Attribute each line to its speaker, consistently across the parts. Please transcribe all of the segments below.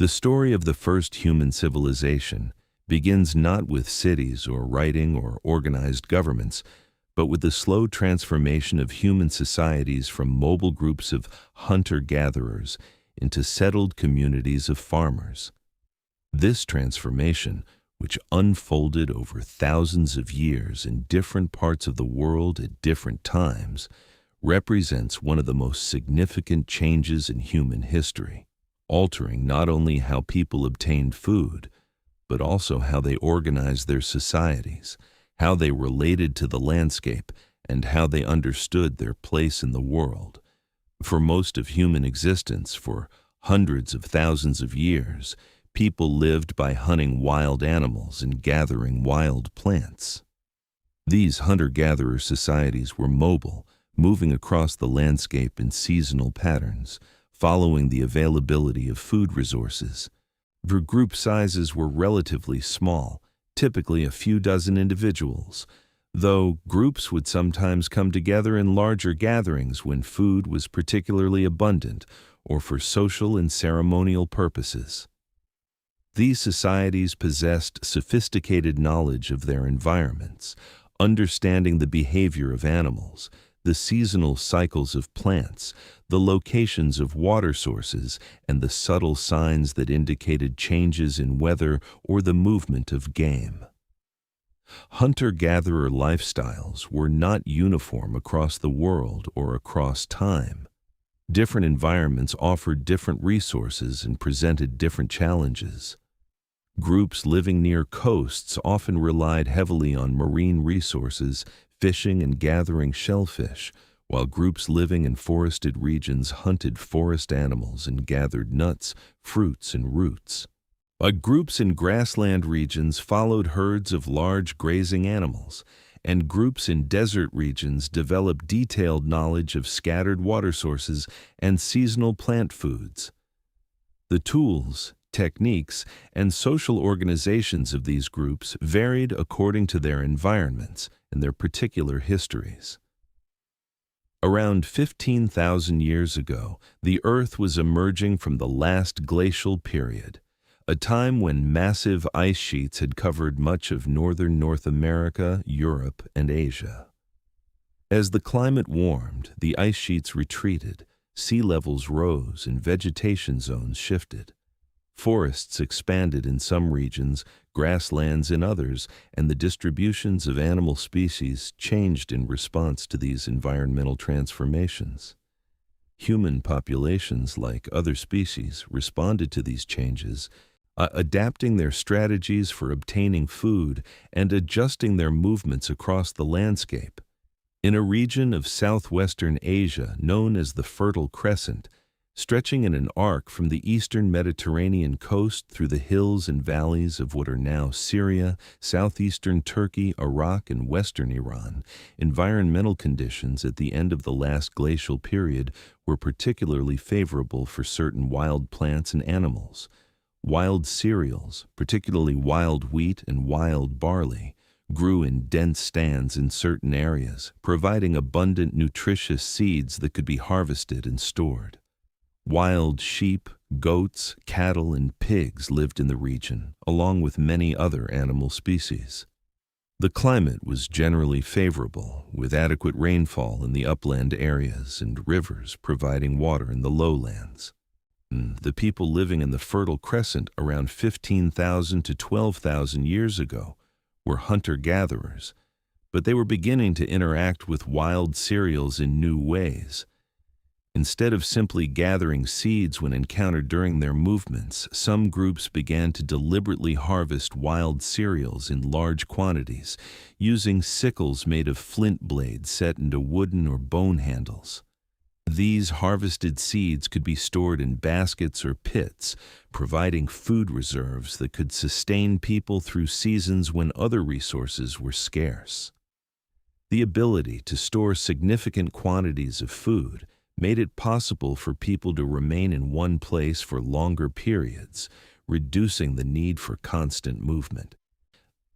Speaker 1: The story of the first human civilization begins not with cities or writing or organized governments, but with the slow transformation of human societies from mobile groups of hunter-gatherers into settled communities of farmers. This transformation, which unfolded over thousands of years in different parts of the world at different times, represents one of the most significant changes in human history, altering not only how people obtained food, but also how they organized their societies, how they related to the landscape, and how they understood their place in the world. For most of human existence, for hundreds of thousands of years, people lived by hunting wild animals and gathering wild plants. These hunter-gatherer societies were mobile, moving across the landscape in seasonal patterns, following the availability of food resources. Their group sizes were relatively small, typically a few dozen individuals, though groups would sometimes come together in larger gatherings when food was particularly abundant or for social and ceremonial purposes. These societies possessed sophisticated knowledge of their environments, understanding the behavior of animals, the seasonal cycles of plants, the locations of water sources, and the subtle signs that indicated changes in weather or the movement of game. Hunter-gatherer lifestyles were not uniform across the world or across time. Different environments offered different resources and presented different challenges. Groups living near coasts often relied heavily on marine resources, fishing and gathering shellfish, while groups living in forested regions hunted forest animals and gathered nuts, fruits, and roots. Groups in grassland regions followed herds of large grazing animals, and groups in desert regions developed detailed knowledge of scattered water sources and seasonal plant foods. The tools, techniques, and social organizations of these groups varied according to their environments and their particular histories. Around 15,000 years ago, the Earth was emerging from the last glacial period, a time when massive ice sheets had covered much of northern North America, Europe, and Asia. As the climate warmed, the ice sheets retreated, sea levels rose, and vegetation zones shifted. Forests expanded in some regions, grasslands in others, and the distributions of animal species changed in response to these environmental transformations. Human populations, like other species, responded to these changes, adapting their strategies for obtaining food and adjusting their movements across the landscape. In a region of southwestern Asia known as the Fertile Crescent, stretching in an arc from the eastern Mediterranean coast through the hills and valleys of what are now Syria, southeastern Turkey, Iraq, and western Iran, environmental conditions at the end of the last glacial period were particularly favorable for certain wild plants and animals. Wild cereals, particularly wild wheat and wild barley, grew in dense stands in certain areas, providing abundant nutritious seeds that could be harvested and stored. Wild sheep, goats, cattle, and pigs lived in the region, along with many other animal species. The climate was generally favorable, with adequate rainfall in the upland areas and rivers providing water in the lowlands. The people living in the Fertile Crescent around 15,000 to 12,000 years ago were hunter-gatherers, but they were beginning to interact with wild cereals in new ways. Instead of simply gathering seeds when encountered during their movements, some groups began to deliberately harvest wild cereals in large quantities, using sickles made of flint blades set into wooden or bone handles. These harvested seeds could be stored in baskets or pits, providing food reserves that could sustain people through seasons when other resources were scarce. The ability to store significant quantities of food made it possible for people to remain in one place for longer periods, reducing the need for constant movement.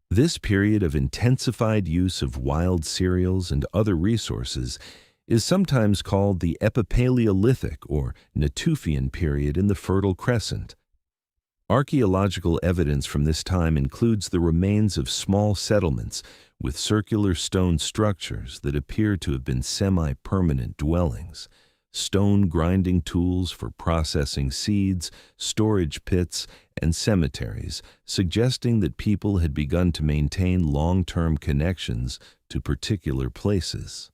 Speaker 1: This period of intensified use of wild cereals and other resources is sometimes called the Epipaleolithic or Natufian period in the Fertile Crescent. Archaeological evidence from this time includes the remains of small settlements with circular stone structures that appear to have been semi-permanent dwellings, stone grinding tools for processing seeds, storage pits, and cemeteries, suggesting that people had begun to maintain long-term connections to particular places.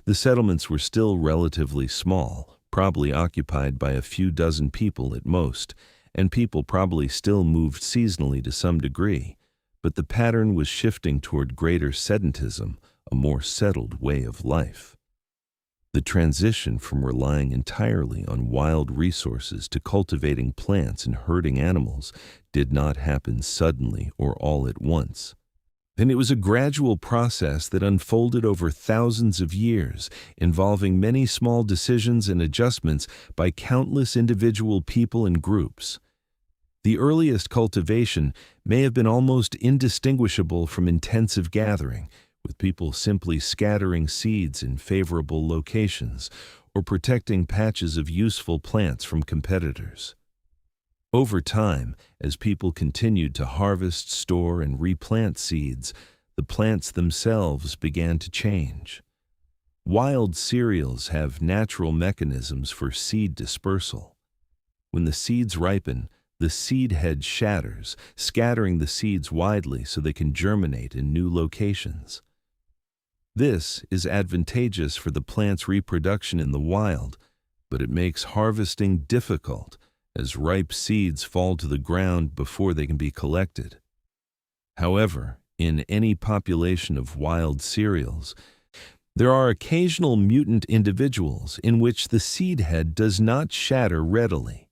Speaker 1: The settlements were still relatively small, probably occupied by a few dozen people at most, and people probably still moved seasonally to some degree, but the pattern was shifting toward greater sedentism, a more settled way of life. The transition from relying entirely on wild resources to cultivating plants and herding animals did not happen suddenly or all at once. And it was a gradual process that unfolded over thousands of years, involving many small decisions and adjustments by countless individual people and groups. The earliest cultivation may have been almost indistinguishable from intensive gathering, with people simply scattering seeds in favorable locations or protecting patches of useful plants from competitors. Over time, as people continued to harvest, store, and replant seeds, the plants themselves began to change. Wild cereals have natural mechanisms for seed dispersal. When the seeds ripen, the seed head shatters, scattering the seeds widely so they can germinate in new locations. This is advantageous for the plant's reproduction in the wild, but it makes harvesting difficult as ripe seeds fall to the ground before they can be collected. However, in any population of wild cereals, there are occasional mutant individuals in which the seed head does not shatter readily.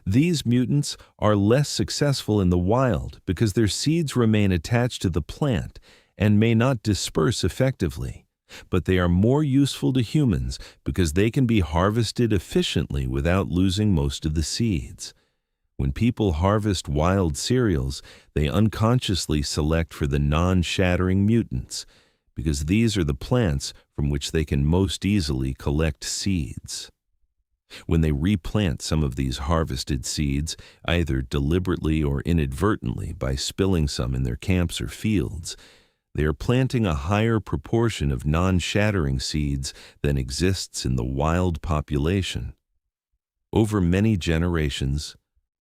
Speaker 1: These mutants are less successful in the wild because their seeds remain attached to the plant and may not disperse effectively, but they are more useful to humans because they can be harvested efficiently without losing most of the seeds. When people harvest wild cereals, they unconsciously select for the non-shattering mutants, because these are the plants from which they can most easily collect seeds. When they replant some of these harvested seeds, either deliberately or inadvertently by spilling some in their camps or fields, they are planting a higher proportion of non-shattering seeds than exists in the wild population. Over many generations,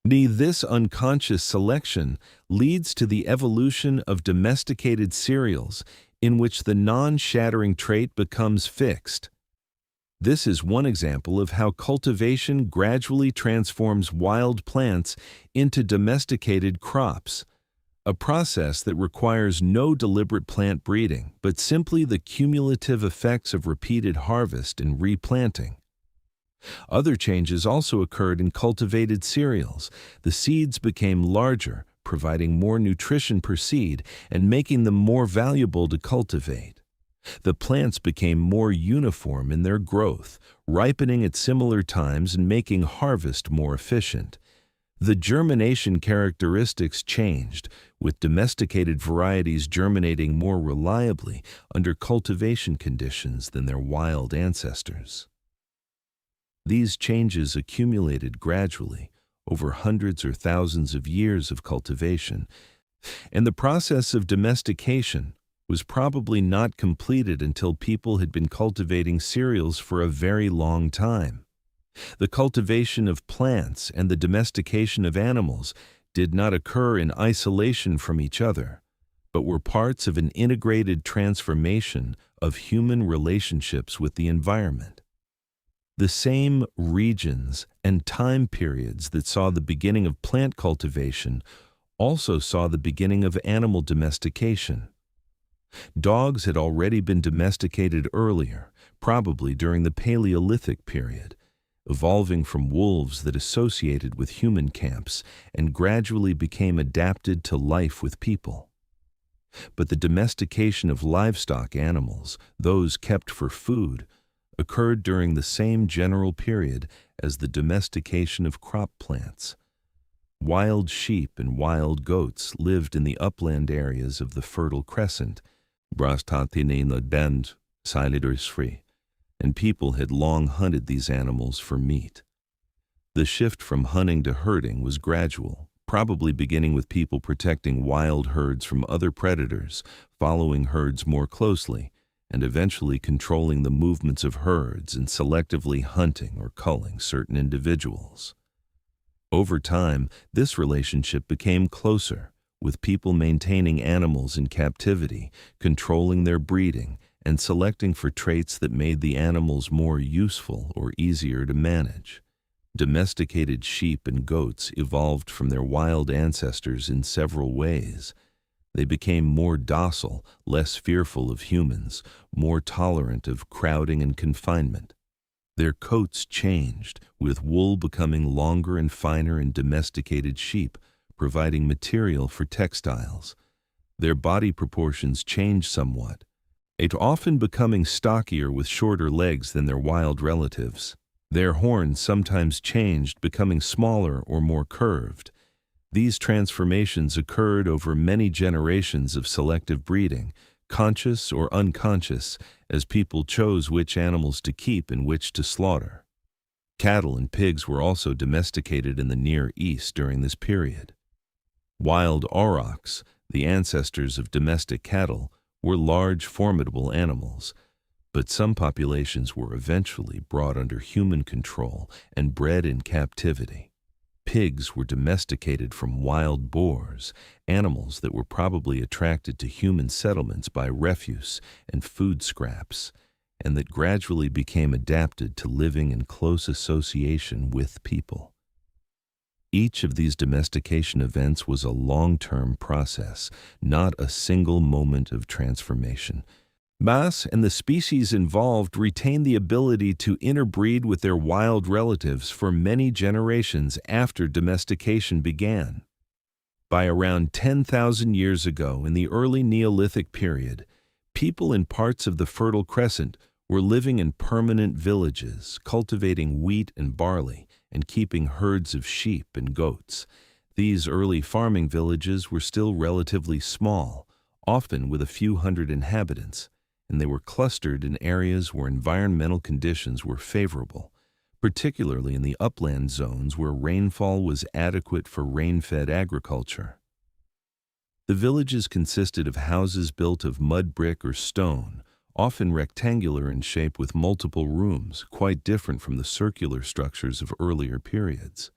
Speaker 1: this unconscious selection leads to the evolution of domesticated cereals in which the non-shattering trait becomes fixed. This is one example of how cultivation gradually transforms wild plants into domesticated crops, a process that requires no deliberate plant breeding, but simply the cumulative effects of repeated harvest and replanting. Other changes also occurred in cultivated cereals. The seeds became larger, providing more nutrition per seed and making them more valuable to cultivate. The plants became more uniform in their growth, ripening at similar times and making harvest more efficient. The germination characteristics changed, with domesticated varieties germinating more reliably under cultivation conditions than their wild ancestors. These changes accumulated gradually over hundreds or thousands of years of cultivation, and the process of domestication was probably not completed until people had been cultivating cereals for a very long time. The cultivation of plants and the domestication of animals did not occur in isolation from each other, but were parts of an integrated transformation of human relationships with the environment. The same regions and time periods that saw the beginning of plant cultivation also saw the beginning of animal domestication. Dogs had already been domesticated earlier, probably during the Paleolithic period, evolving from wolves that associated with human camps and gradually became adapted to life with people. But the domestication of livestock animals, those kept for food, occurred during the same general period as the domestication of crop plants. Wild sheep and wild goats lived in the upland areas of the Fertile Crescent, and people had long hunted these animals for meat. The shift from hunting to herding was gradual, probably beginning with people protecting wild herds from other predators, following herds more closely, and eventually controlling the movements of herds and selectively hunting or culling certain individuals. Over time, this relationship became closer, with people maintaining animals in captivity, controlling their breeding, and selecting for traits that made the animals more useful or easier to manage. Domesticated sheep and goats evolved from their wild ancestors in several ways. They became more docile, less fearful of humans, more tolerant of crowding and confinement. Their coats changed, with wool becoming longer and finer in domesticated sheep, providing material for textiles. Their body proportions changed somewhat, often becoming stockier with shorter legs than their wild relatives. Their horns sometimes changed, becoming smaller or more curved. These transformations occurred over many generations of selective breeding, conscious or unconscious, as people chose which animals to keep and which to slaughter. Cattle and pigs were also domesticated in the Near East during this period. Wild aurochs, the ancestors of domestic cattle, were large, formidable animals, but some populations were eventually brought under human control and bred in captivity. Pigs were domesticated from wild boars, animals that were probably attracted to human settlements by refuse and food scraps, and that gradually became adapted to living in close association with people. Each of these domestication events was a long-term process, not a single moment of transformation. Bass and the species involved retained the ability to interbreed with their wild relatives for many generations after domestication began. By around 10,000 years ago, in the early Neolithic period, people in parts of the Fertile Crescent were living in permanent villages, cultivating wheat and barley, and keeping herds of sheep and goats. These early farming villages were still relatively small, often with a few hundred inhabitants, and they were clustered in areas where environmental conditions were favorable, particularly in the upland zones where rainfall was adequate for rain-fed agriculture. The villages consisted of houses built of mud brick or stone, often rectangular in shape with multiple rooms, quite different from the circular structures of earlier periods.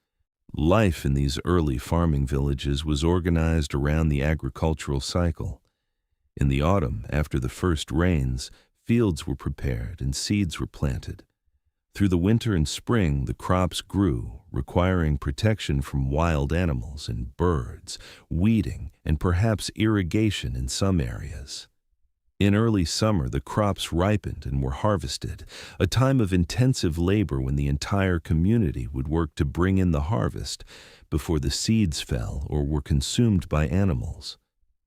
Speaker 1: Life in these early farming villages was organized around the agricultural cycle. In the autumn, after the first rains, fields were prepared and seeds were planted. Through the winter and spring, the crops grew, requiring protection from wild animals and birds, weeding, and perhaps irrigation in some areas. In early summer, the crops ripened and were harvested, a time of intensive labor when the entire community would work to bring in the harvest before the seeds fell or were consumed by animals.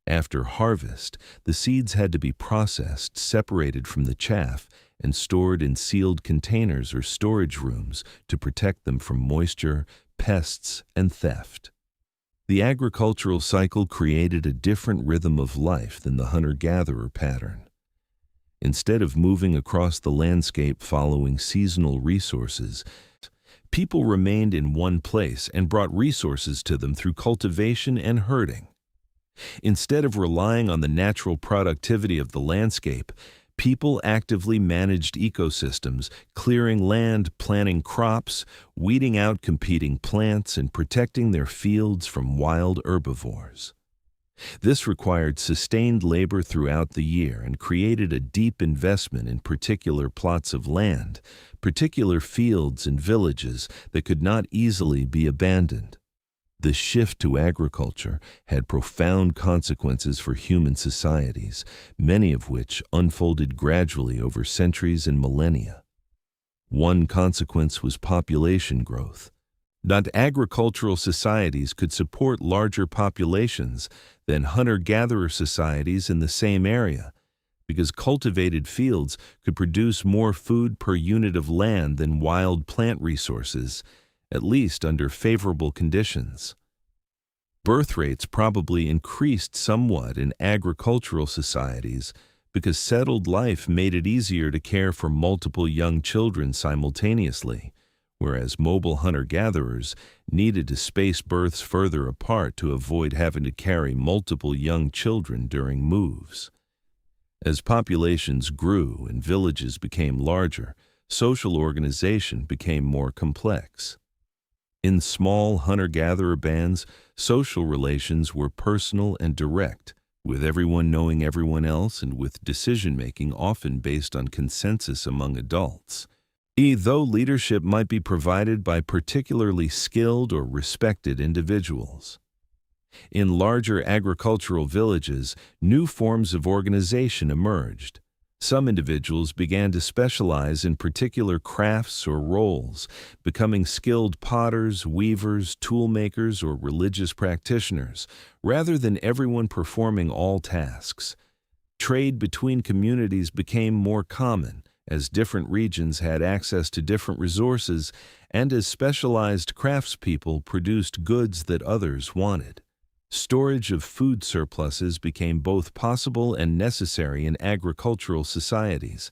Speaker 1: After harvest, the seeds had to be processed, separated from the chaff, and stored in sealed containers or storage rooms to protect them from moisture, pests, and theft. The agricultural cycle created a different rhythm of life than the hunter-gatherer pattern. Instead of moving across the landscape following seasonal resources, people remained in one place and brought resources to them through cultivation and herding. Instead of relying on the natural productivity of the landscape, people actively managed ecosystems, clearing land, planting crops, weeding out competing plants, and protecting their fields from wild herbivores. This required sustained labor throughout the year and created a deep investment in particular plots of land, particular fields and villages that could not easily be abandoned. The shift to agriculture had profound consequences for human societies, many of which unfolded gradually over centuries and millennia. One consequence was population growth. Not agricultural societies could support larger populations than hunter-gatherer societies in the same area, because cultivated fields could produce more food per unit of land than wild plant resources, at least under favorable conditions. Birth rates probably increased somewhat in agricultural societies because settled life made it easier to care for multiple young children simultaneously, whereas mobile hunter-gatherers needed to space births further apart to avoid having to carry multiple young children during moves. As populations grew and villages became larger, social organization became more complex. In small hunter-gatherer bands, social relations were personal and direct, with everyone knowing everyone else and with decision-making often based on consensus among adults. Though leadership might be provided by particularly skilled or respected individuals. In larger agricultural villages, new forms of organization emerged. Some individuals began to specialize in particular crafts or roles, becoming skilled potters, weavers, toolmakers, or religious practitioners, rather than everyone performing all tasks. Trade between communities became more common, as different regions had access to different resources and as specialized craftspeople produced goods that others wanted. Storage of food surpluses became both possible and necessary in agricultural societies.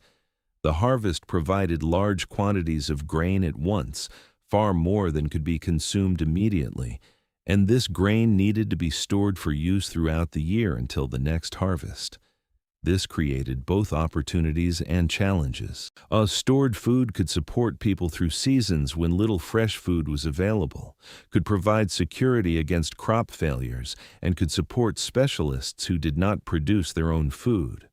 Speaker 1: The harvest provided large quantities of grain at once, far more than could be consumed immediately, and this grain needed to be stored for use throughout the year until the next harvest. This created both opportunities and challenges. Stored food could support people through seasons when little fresh food was available, could provide security against crop failures, and could support specialists who did not produce their own food.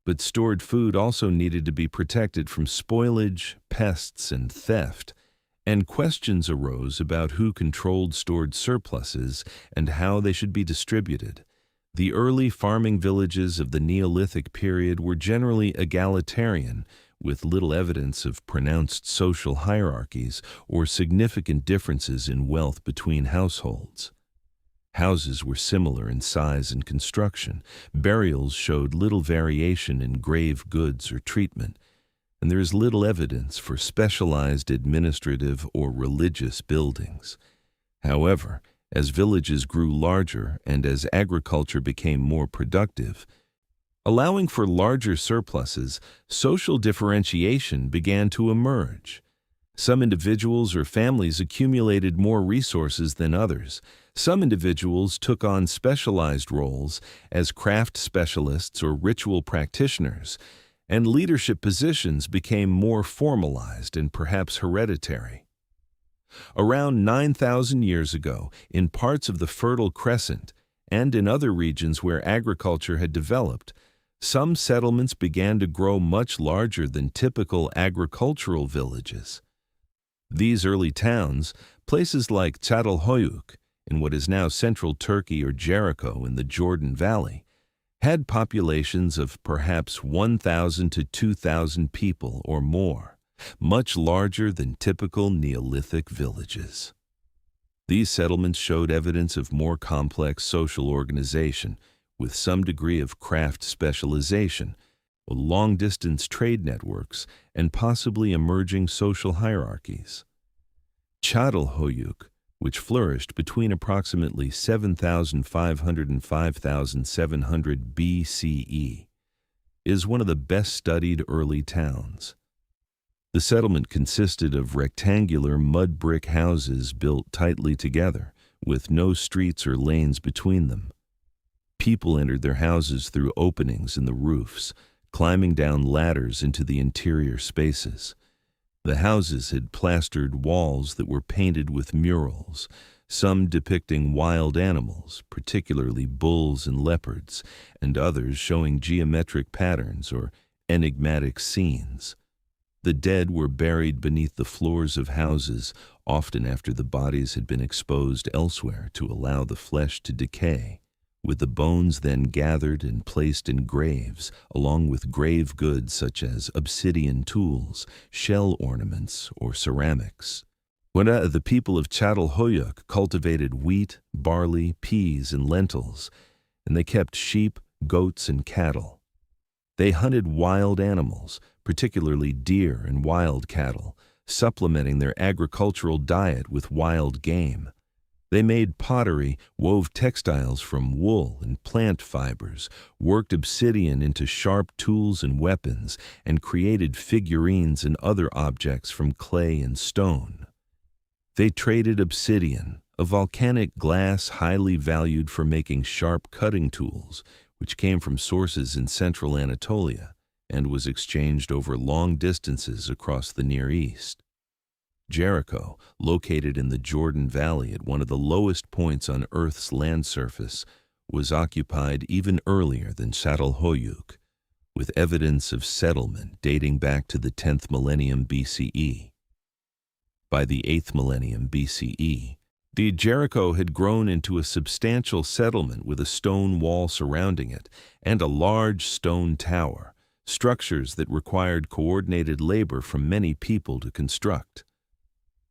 Speaker 1: But stored food also needed to be protected from spoilage, pests, and theft, and questions arose about who controlled stored surpluses and how they should be distributed. The early farming villages of the Neolithic period were generally egalitarian, with little evidence of pronounced social hierarchies or significant differences in wealth between households. Houses were similar in size and construction. Burials showed little variation in grave goods or treatment, and there is little evidence for specialized administrative or religious buildings. However, as villages grew larger and as agriculture became more productive, allowing for larger surpluses, social differentiation began to emerge. Some individuals or families accumulated more resources than others. Some individuals took on specialized roles as craft specialists or ritual practitioners, and leadership positions became more formalized and perhaps hereditary. Around 9,000 years ago, in parts of the Fertile Crescent and in other regions where agriculture had developed, some settlements began to grow much larger than typical agricultural villages. These early towns, places like Çatalhöyük, in what is now central Turkey, or Jericho in the Jordan Valley, had populations of perhaps 1,000 to 2,000 people or more, much larger than typical Neolithic villages. These settlements showed evidence of more complex social organization, with some degree of craft specialization, long-distance trade networks, and possibly emerging social hierarchies. Çatalhöyük, which flourished between approximately 7,500 and 5,700 BCE, is one of the best-studied early towns. The settlement consisted of rectangular mud brick houses built tightly together, with no streets or lanes between them. People entered their houses through openings in the roofs, climbing down ladders into the interior spaces. The houses had plastered walls that were painted with murals, some depicting wild animals, particularly bulls and leopards, and others showing geometric patterns or enigmatic scenes. The dead were buried beneath the floors of houses, often after the bodies had been exposed elsewhere to allow the flesh to decay, with the bones then gathered and placed in graves, along with grave goods such as obsidian tools, shell ornaments, or ceramics. The people of Çatalhöyük cultivated wheat, barley, peas, and lentils, and they kept sheep, goats, and cattle. They hunted wild animals, particularly deer and wild cattle, supplementing their agricultural diet with wild game. They made pottery, wove textiles from wool and plant fibers, worked obsidian into sharp tools and weapons, and created figurines and other objects from clay and stone. They traded obsidian, a volcanic glass highly valued for making sharp cutting tools, which came from sources in central Anatolia and was exchanged over long distances across the Near East. Jericho, located in the Jordan Valley at one of the lowest points on Earth's land surface, was occupied even earlier than Çatalhöyük, with evidence of settlement dating back to the 10th millennium BCE. By the 8th millennium BCE, the Jericho had grown into a substantial settlement with a stone wall surrounding it and a large stone tower, structures that required coordinated labor from many people to construct.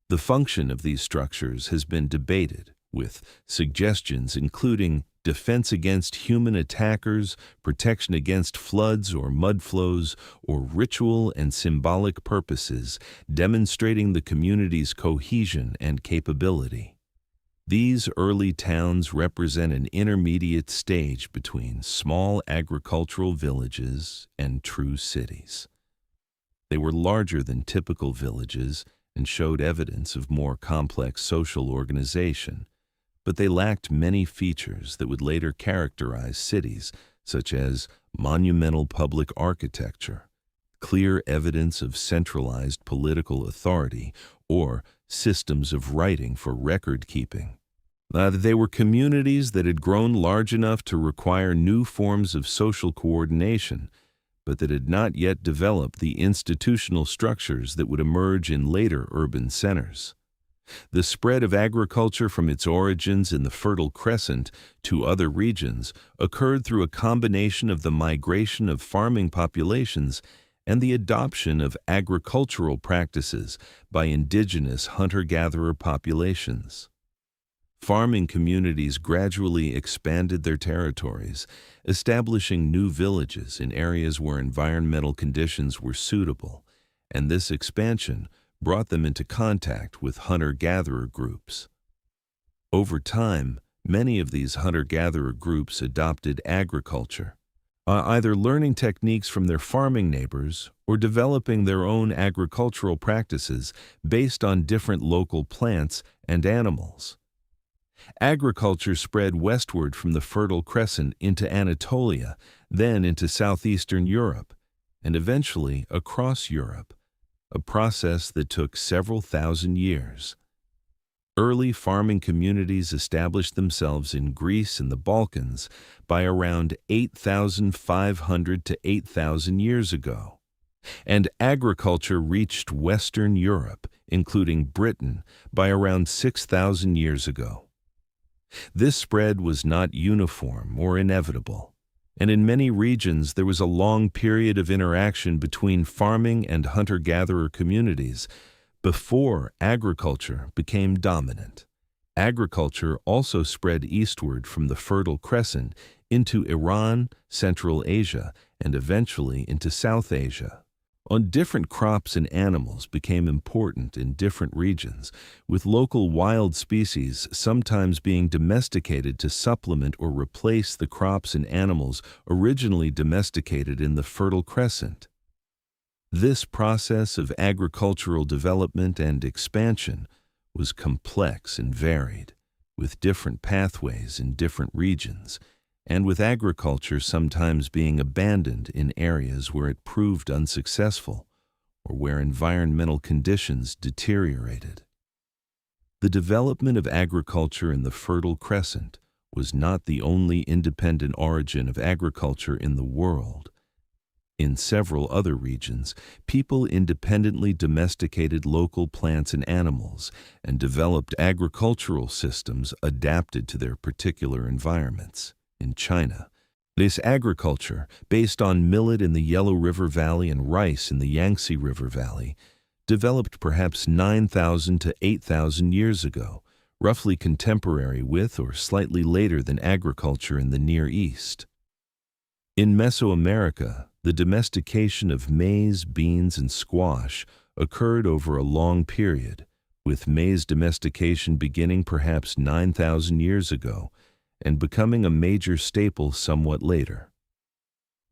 Speaker 1: The function of these structures has been debated, with suggestions including defense against human attackers, protection against floods or mud flows, or ritual and symbolic purposes, demonstrating the community's cohesion and capability. These early towns represent an intermediate stage between small agricultural villages and true cities. They were larger than typical villages and showed evidence of more complex social organization, but they lacked many features that would later characterize cities, such as monumental public architecture, clear evidence of centralized political authority, or systems of writing for record-keeping. They were communities that had grown large enough to require new forms of social coordination, but that had not yet developed the institutional structures that would emerge in later urban centers. The spread of agriculture from its origins in the Fertile Crescent to other regions occurred through a combination of the migration of farming populations and the adoption of agricultural practices by indigenous hunter-gatherer populations. Farming communities gradually expanded their territories, establishing new villages in areas where environmental conditions were suitable, and this expansion brought them into contact with hunter-gatherer groups. Over time, many of these hunter-gatherer groups adopted agriculture, either learning techniques from their farming neighbors or developing their own agricultural practices based on different local plants and animals. Agriculture spread westward from the Fertile Crescent into Anatolia, then into southeastern Europe, and eventually across Europe, a process that took several thousand years. Early farming communities established themselves in Greece and the Balkans by around 8,500 to 8,000 years ago, and agriculture reached Western Europe, including Britain, by around 6,000 years ago. This spread was not uniform or inevitable, and in many regions there was a long period of interaction between farming and hunter-gatherer communities before agriculture became dominant. Agriculture also spread eastward from the Fertile Crescent into Iran, Central Asia, and eventually into South Asia. Different crops and animals became important in different regions, with local wild species sometimes being domesticated to supplement or replace the crops and animals originally domesticated in the Fertile Crescent. This process of agricultural development and expansion was complex and varied, with different pathways in different regions, and with agriculture sometimes being abandoned in areas where it proved unsuccessful or where environmental conditions deteriorated. The development of agriculture in the Fertile Crescent was not the only independent origin of agriculture in the world. In several other regions, people independently domesticated local plants and animals and developed agricultural systems adapted to their particular environments. In China, this agriculture, based on millet in the Yellow River Valley and rice in the Yangtze River Valley, developed perhaps 9,000 to 8,000 years ago, roughly contemporary with or slightly later than agriculture in the Near East. In Mesoamerica, the domestication of maize, beans, and squash occurred over a long period, with maize domestication beginning perhaps 9,000 years ago and becoming a major staple somewhat later.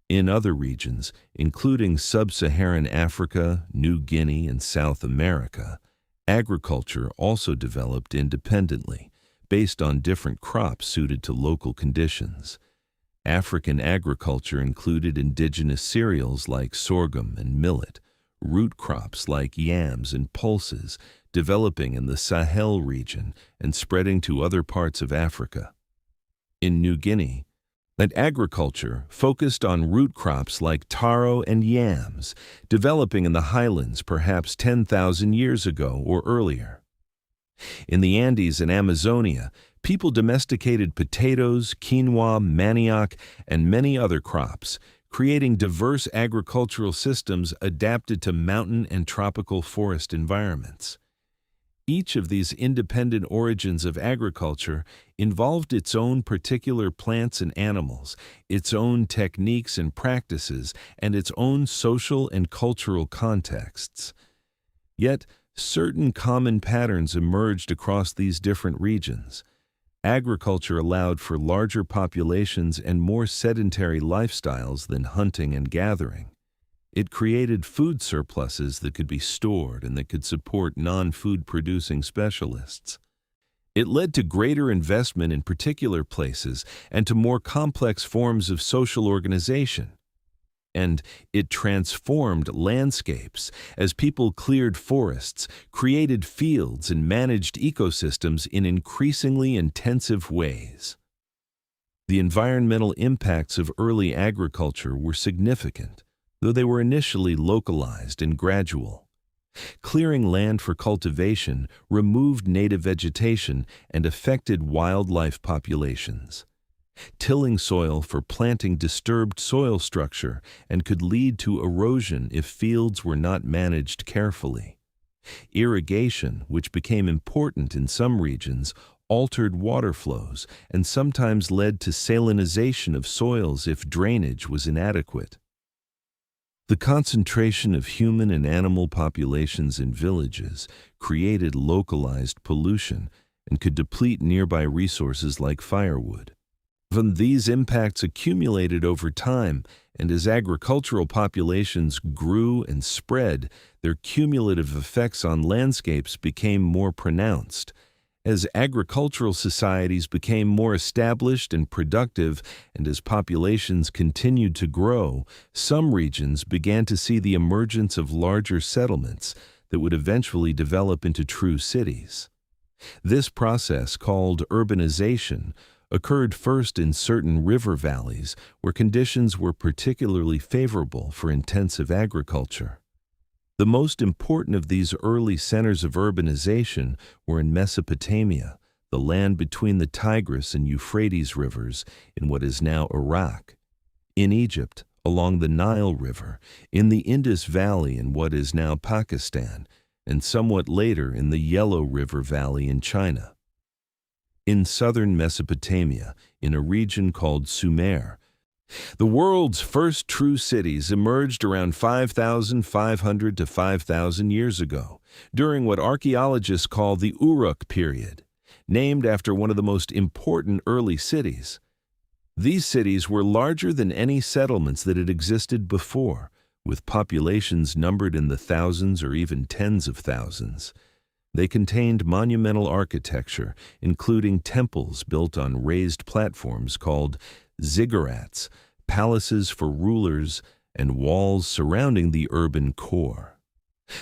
Speaker 1: In other regions, including sub-Saharan Africa, New Guinea, and South America, agriculture also developed independently, based on different crops suited to local conditions. African agriculture included indigenous cereals like sorghum and millet, root crops like yams and pulses, developing in the Sahel region and spreading to other parts of Africa. In New Guinea, that agriculture focused on root crops like taro and yams, developing in the highlands perhaps 10,000 years ago or earlier. In the Andes and Amazonia, people domesticated potatoes, quinoa, manioc, and many other crops, creating diverse agricultural systems adapted to mountain and tropical forest environments. Each of these independent origins of agriculture involved its own particular plants and animals, its own techniques and practices, and its own social and cultural contexts. Yet, certain common patterns emerged across these different regions. Agriculture allowed for larger populations and more sedentary lifestyles than hunting and gathering. It created food surpluses that could be stored and that could support non-food producing specialists. It led to greater investment in particular places and to more complex forms of social organization. And it transformed landscapes as people cleared forests, created fields, and managed ecosystems in increasingly intensive ways. The environmental impacts of early agriculture were significant, though they were initially localized and gradual. Clearing land for cultivation removed native vegetation and affected wildlife populations. Tilling soil for planting disturbed soil structure and could lead to erosion if fields were not managed carefully. Irrigation, which became important in some regions, altered water flows and sometimes led to salinization of soils if drainage was inadequate. The concentration of human and animal populations in villages created localized pollution and could deplete nearby resources like firewood. When these impacts accumulated over time, and as agricultural populations grew and spread, their cumulative effects on landscapes became more pronounced. As agricultural societies became more established and productive, and as populations continued to grow, some regions began to see the emergence of larger settlements that would eventually develop into true cities. This process, called urbanization, occurred first in certain river valleys where conditions were particularly favorable for intensive agriculture. The most important of these early centers of urbanization were in Mesopotamia, the land between the Tigris and Euphrates rivers in what is now Iraq, in Egypt, along the Nile River, in the Indus Valley in what is now Pakistan, and somewhat later in the Yellow River Valley in China. In southern Mesopotamia, in a region called Sumer, the world's first true cities emerged around 5,500 to 5,000 years ago, during what archaeologists call the Uruk period, named after one of the most important early cities. These cities were larger than any settlements that had existed before, with populations numbered in the thousands or even tens of thousands. They contained monumental architecture, including temples built on raised platforms called ziggurats, palaces for rulers, and walls surrounding the urban core.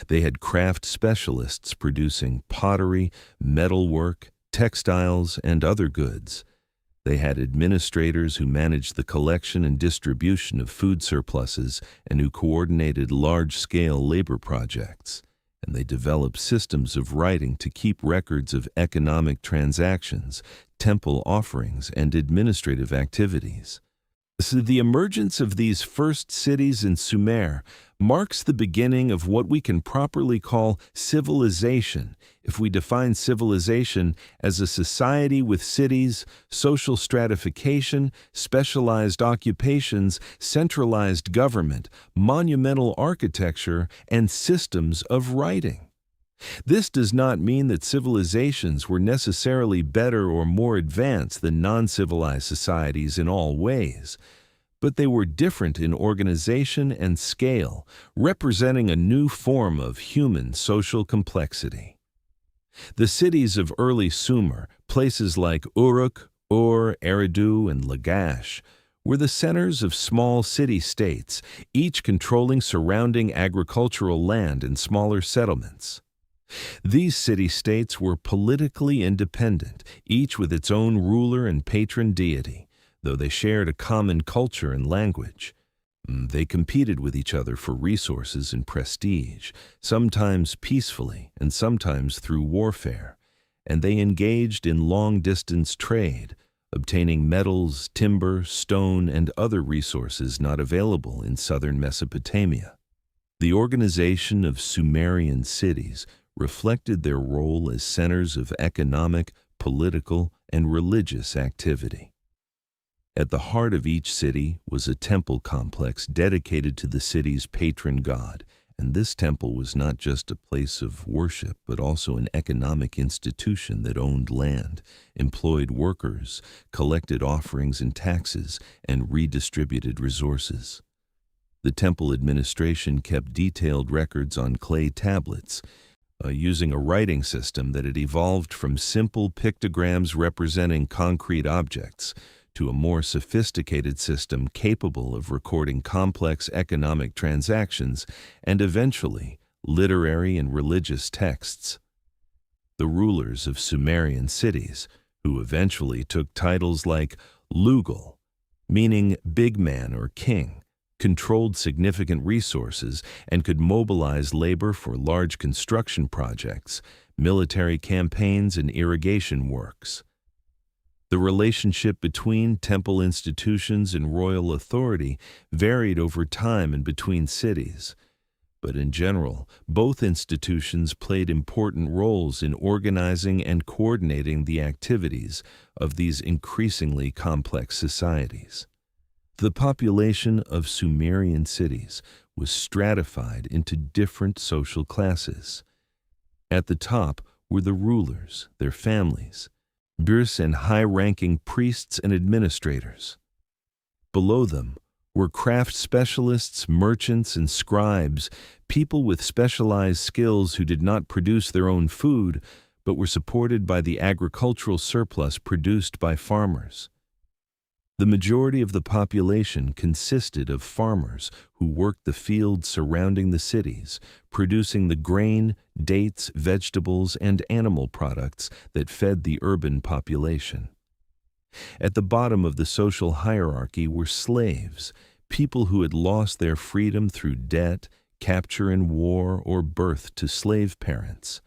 Speaker 1: They had craft specialists producing pottery, metalwork, textiles, and other goods. They had administrators who managed the collection and distribution of food surpluses and who coordinated large-scale labor projects. And they developed systems of writing to keep records of economic transactions, temple offerings, and administrative activities. So the emergence of these first cities in Sumer marks the beginning of what we can properly call civilization, if we define civilization as a society with cities, social stratification, specialized occupations, centralized government, monumental architecture, and systems of writing. This does not mean that civilizations were necessarily better or more advanced than non-civilized societies in all ways, but they were different in organization and scale, representing a new form of human social complexity. The cities of early Sumer, places like Uruk, Ur, Eridu, and Lagash, were the centers of small city-states, each controlling surrounding agricultural land and smaller settlements. These city-states were politically independent, each with its own ruler and patron deity, though they shared a common culture and language. They competed with each other for resources and prestige, sometimes peacefully and sometimes through warfare, and they engaged in long-distance trade, obtaining metals, timber, stone, and other resources not available in southern Mesopotamia. The organization of Sumerian cities reflected their role as centers of economic, political, and religious activity. At the heart of each city was a temple complex dedicated to the city's patron god, and this temple was not just a place of worship, but also an economic institution that owned land, employed workers, collected offerings and taxes, and redistributed resources. The temple administration kept detailed records on clay tablets, using a writing system that had evolved from simple pictograms representing concrete objects to a more sophisticated system capable of recording complex economic transactions and eventually literary and religious texts. The rulers of Sumerian cities, who eventually took titles like Lugal, meaning big man or king, controlled significant resources and could mobilize labor for large construction projects, military campaigns, and irrigation works. The relationship between temple institutions and royal authority varied over time and between cities, but in general, both institutions played important roles in organizing and coordinating the activities of these increasingly complex societies. The population of Sumerian cities was stratified into different social classes. At the top were the rulers, their families, birs and high-ranking priests and administrators. Below them were craft specialists, merchants, and scribes, people with specialized skills who did not produce their own food, but were supported by the agricultural surplus produced by farmers. The majority of the population consisted of farmers who worked the fields surrounding the cities, producing the grain, dates, vegetables, and animal products that fed the urban population. At the bottom of the social hierarchy were slaves, people who had lost their freedom through debt, capture in war, or birth to slave parents.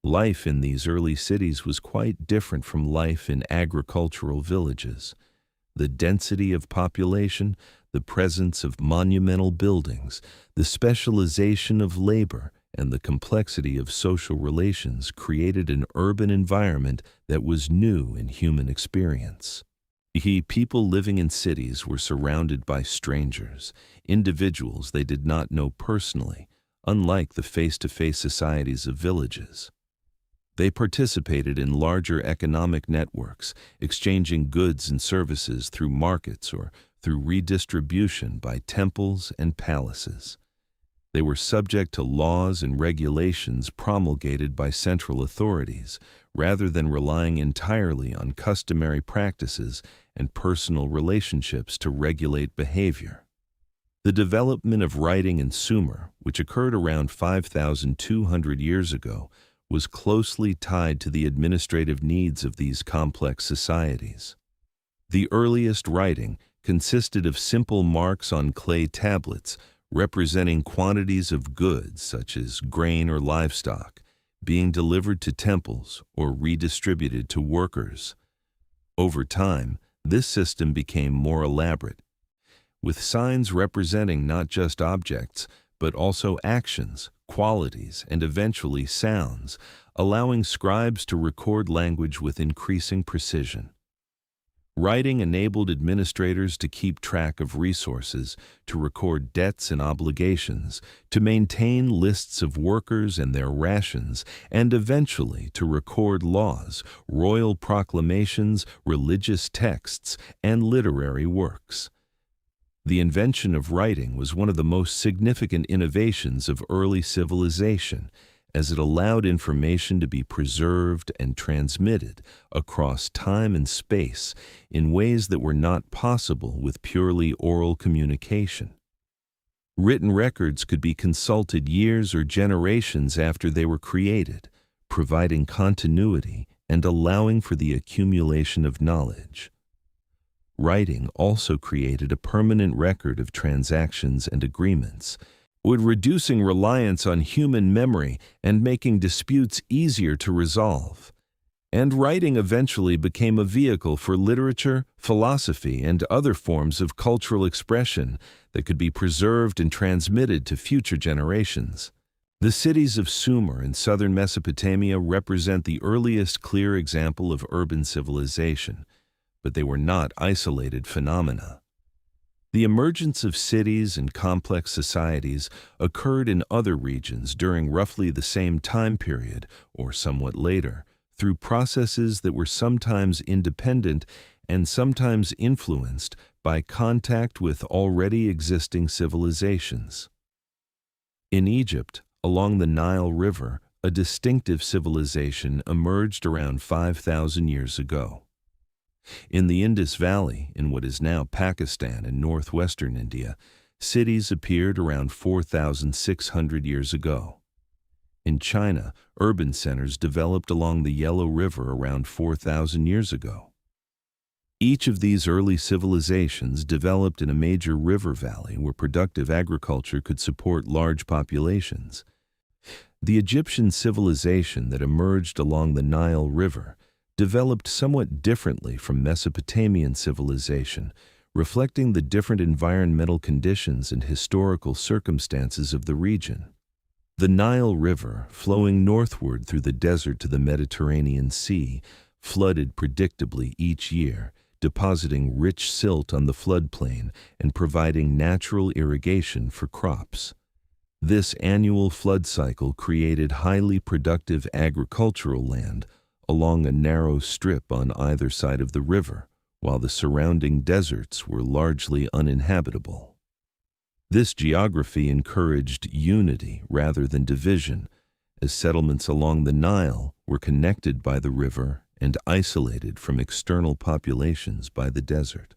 Speaker 1: Life in these early cities was quite different from life in agricultural villages. The density of population, the presence of monumental buildings, the specialization of labor, and the complexity of social relations created an urban environment that was new in human experience. People living in cities were surrounded by strangers, individuals they did not know personally, unlike the face-to-face societies of villages. They participated in larger economic networks, exchanging goods and services through markets or through redistribution by temples and palaces. They were subject to laws and regulations promulgated by central authorities, rather than relying entirely on customary practices and personal relationships to regulate behavior. The development of writing in Sumer, which occurred around 5,200 years ago, was closely tied to the administrative needs of these complex societies. The earliest writing consisted of simple marks on clay tablets representing quantities of goods such as grain or livestock being delivered to temples or redistributed to workers. Over time, this system became more elaborate, with signs representing not just objects, but also actions, qualities, and eventually sounds, allowing scribes to record language with increasing precision. Writing enabled administrators to keep track of resources, to record debts and obligations, to maintain lists of workers and their rations, and eventually to record laws, royal proclamations, religious texts, and literary works. The invention of writing was one of the most significant innovations of early civilization, as it allowed information to be preserved and transmitted across time and space in ways that were not possible with purely oral communication. Written records could be consulted years or generations after they were created, providing continuity and allowing for the accumulation of knowledge. Writing also created a permanent record of transactions and agreements, reducing reliance on human memory and making disputes easier to resolve. And writing eventually became a vehicle for literature, philosophy, and other forms of cultural expression that could be preserved and transmitted to future generations. The cities of Sumer in southern Mesopotamia represent the earliest clear example of urban civilization, but they were not isolated phenomena. The emergence of cities and complex societies occurred in other regions during roughly the same time period, or somewhat later, through processes that were sometimes independent and sometimes influenced by contact with already existing civilizations. In Egypt, along the Nile River, a distinctive civilization emerged around 5,000 years ago. In the Indus Valley, in what is now Pakistan and northwestern India, cities appeared around 4,600 years ago. In China, urban centers developed along the Yellow River around 4,000 years ago. Each of these early civilizations developed in a major river valley where productive agriculture could support large populations. The Egyptian civilization that emerged along the Nile River developed somewhat differently from Mesopotamian civilization, reflecting the different environmental conditions and historical circumstances of the region. The Nile River, flowing northward through the desert to the Mediterranean Sea, flooded predictably each year, depositing rich silt on the floodplain and providing natural irrigation for crops. This annual flood cycle created highly productive agricultural land along a narrow strip on either side of the river, while the surrounding deserts were largely uninhabitable. This geography encouraged unity rather than division, as settlements along the Nile were connected by the river and isolated from external populations by the desert.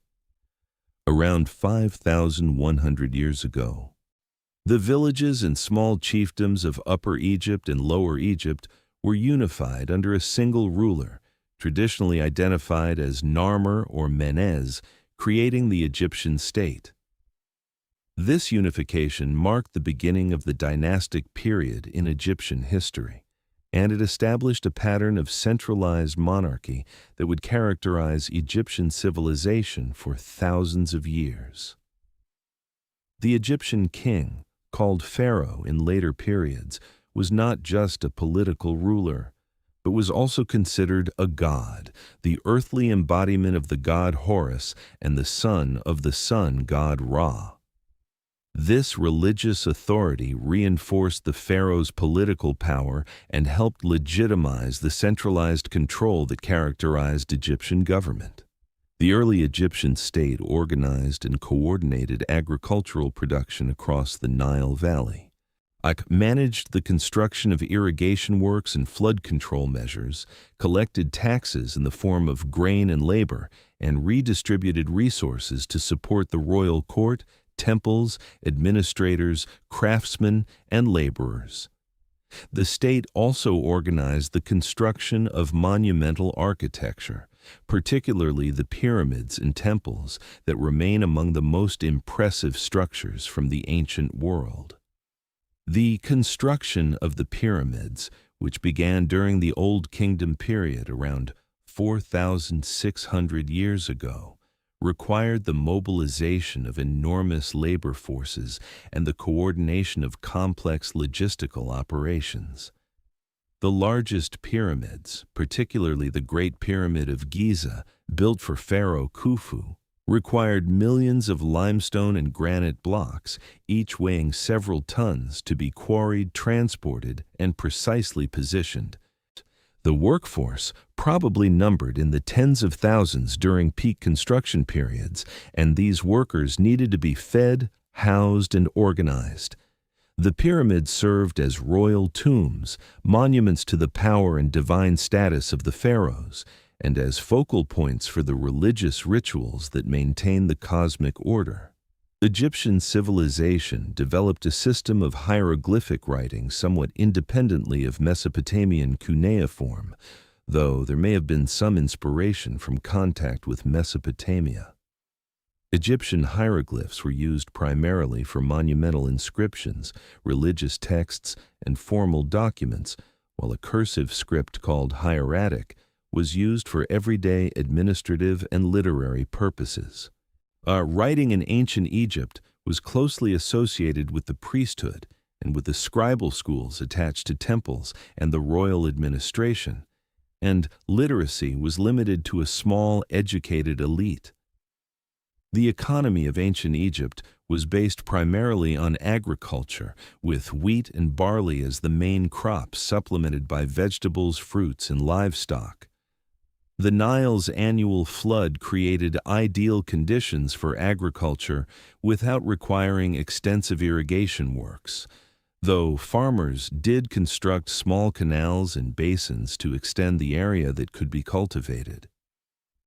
Speaker 1: Around 5,100 years ago, the villages and small chiefdoms of Upper Egypt and Lower Egypt were unified under a single ruler, traditionally identified as Narmer or Menez, creating the Egyptian state. This unification marked the beginning of the dynastic period in Egyptian history, and it established a pattern of centralized monarchy that would characterize Egyptian civilization for thousands of years. The Egyptian king, called pharaoh in later periods, was not just a political ruler, but was also considered a god, the earthly embodiment of the god Horus and the son of the sun god Ra. This religious authority reinforced the pharaoh's political power and helped legitimize the centralized control that characterized Egyptian government. The early Egyptian state organized and coordinated agricultural production across the Nile Valley, managed the construction of irrigation works and flood control measures, collected taxes in the form of grain and labor, and redistributed resources to support the royal court, temples, administrators, craftsmen, and laborers. The state also organized the construction of monumental architecture, particularly the pyramids and temples that remain among the most impressive structures from the ancient world. The construction of the pyramids, which began during the Old Kingdom period around 4,600 years ago, required the mobilization of enormous labor forces and the coordination of complex logistical operations. The largest pyramids, particularly the Great Pyramid of Giza, built for Pharaoh Khufu, required millions of limestone and granite blocks, each weighing several tons, to be quarried, transported, and precisely positioned. The workforce probably numbered in the tens of thousands during peak construction periods, and these workers needed to be fed, housed, and organized. The pyramids served as royal tombs, monuments to the power and divine status of the pharaohs, and as focal points for the religious rituals that maintained the cosmic order. Egyptian civilization developed a system of hieroglyphic writing somewhat independently of Mesopotamian cuneiform, though there may have been some inspiration from contact with Mesopotamia. Egyptian hieroglyphs were used primarily for monumental inscriptions, religious texts, and formal documents, while a cursive script called hieratic was used for everyday administrative and literary purposes. Writing in ancient Egypt was closely associated with the priesthood and with the scribal schools attached to temples and the royal administration, and literacy was limited to a small, educated elite. The economy of ancient Egypt was based primarily on agriculture, with wheat and barley as the main crops, supplemented by vegetables, fruits, and livestock. The Nile's annual flood created ideal conditions for agriculture without requiring extensive irrigation works, though farmers did construct small canals and basins to extend the area that could be cultivated.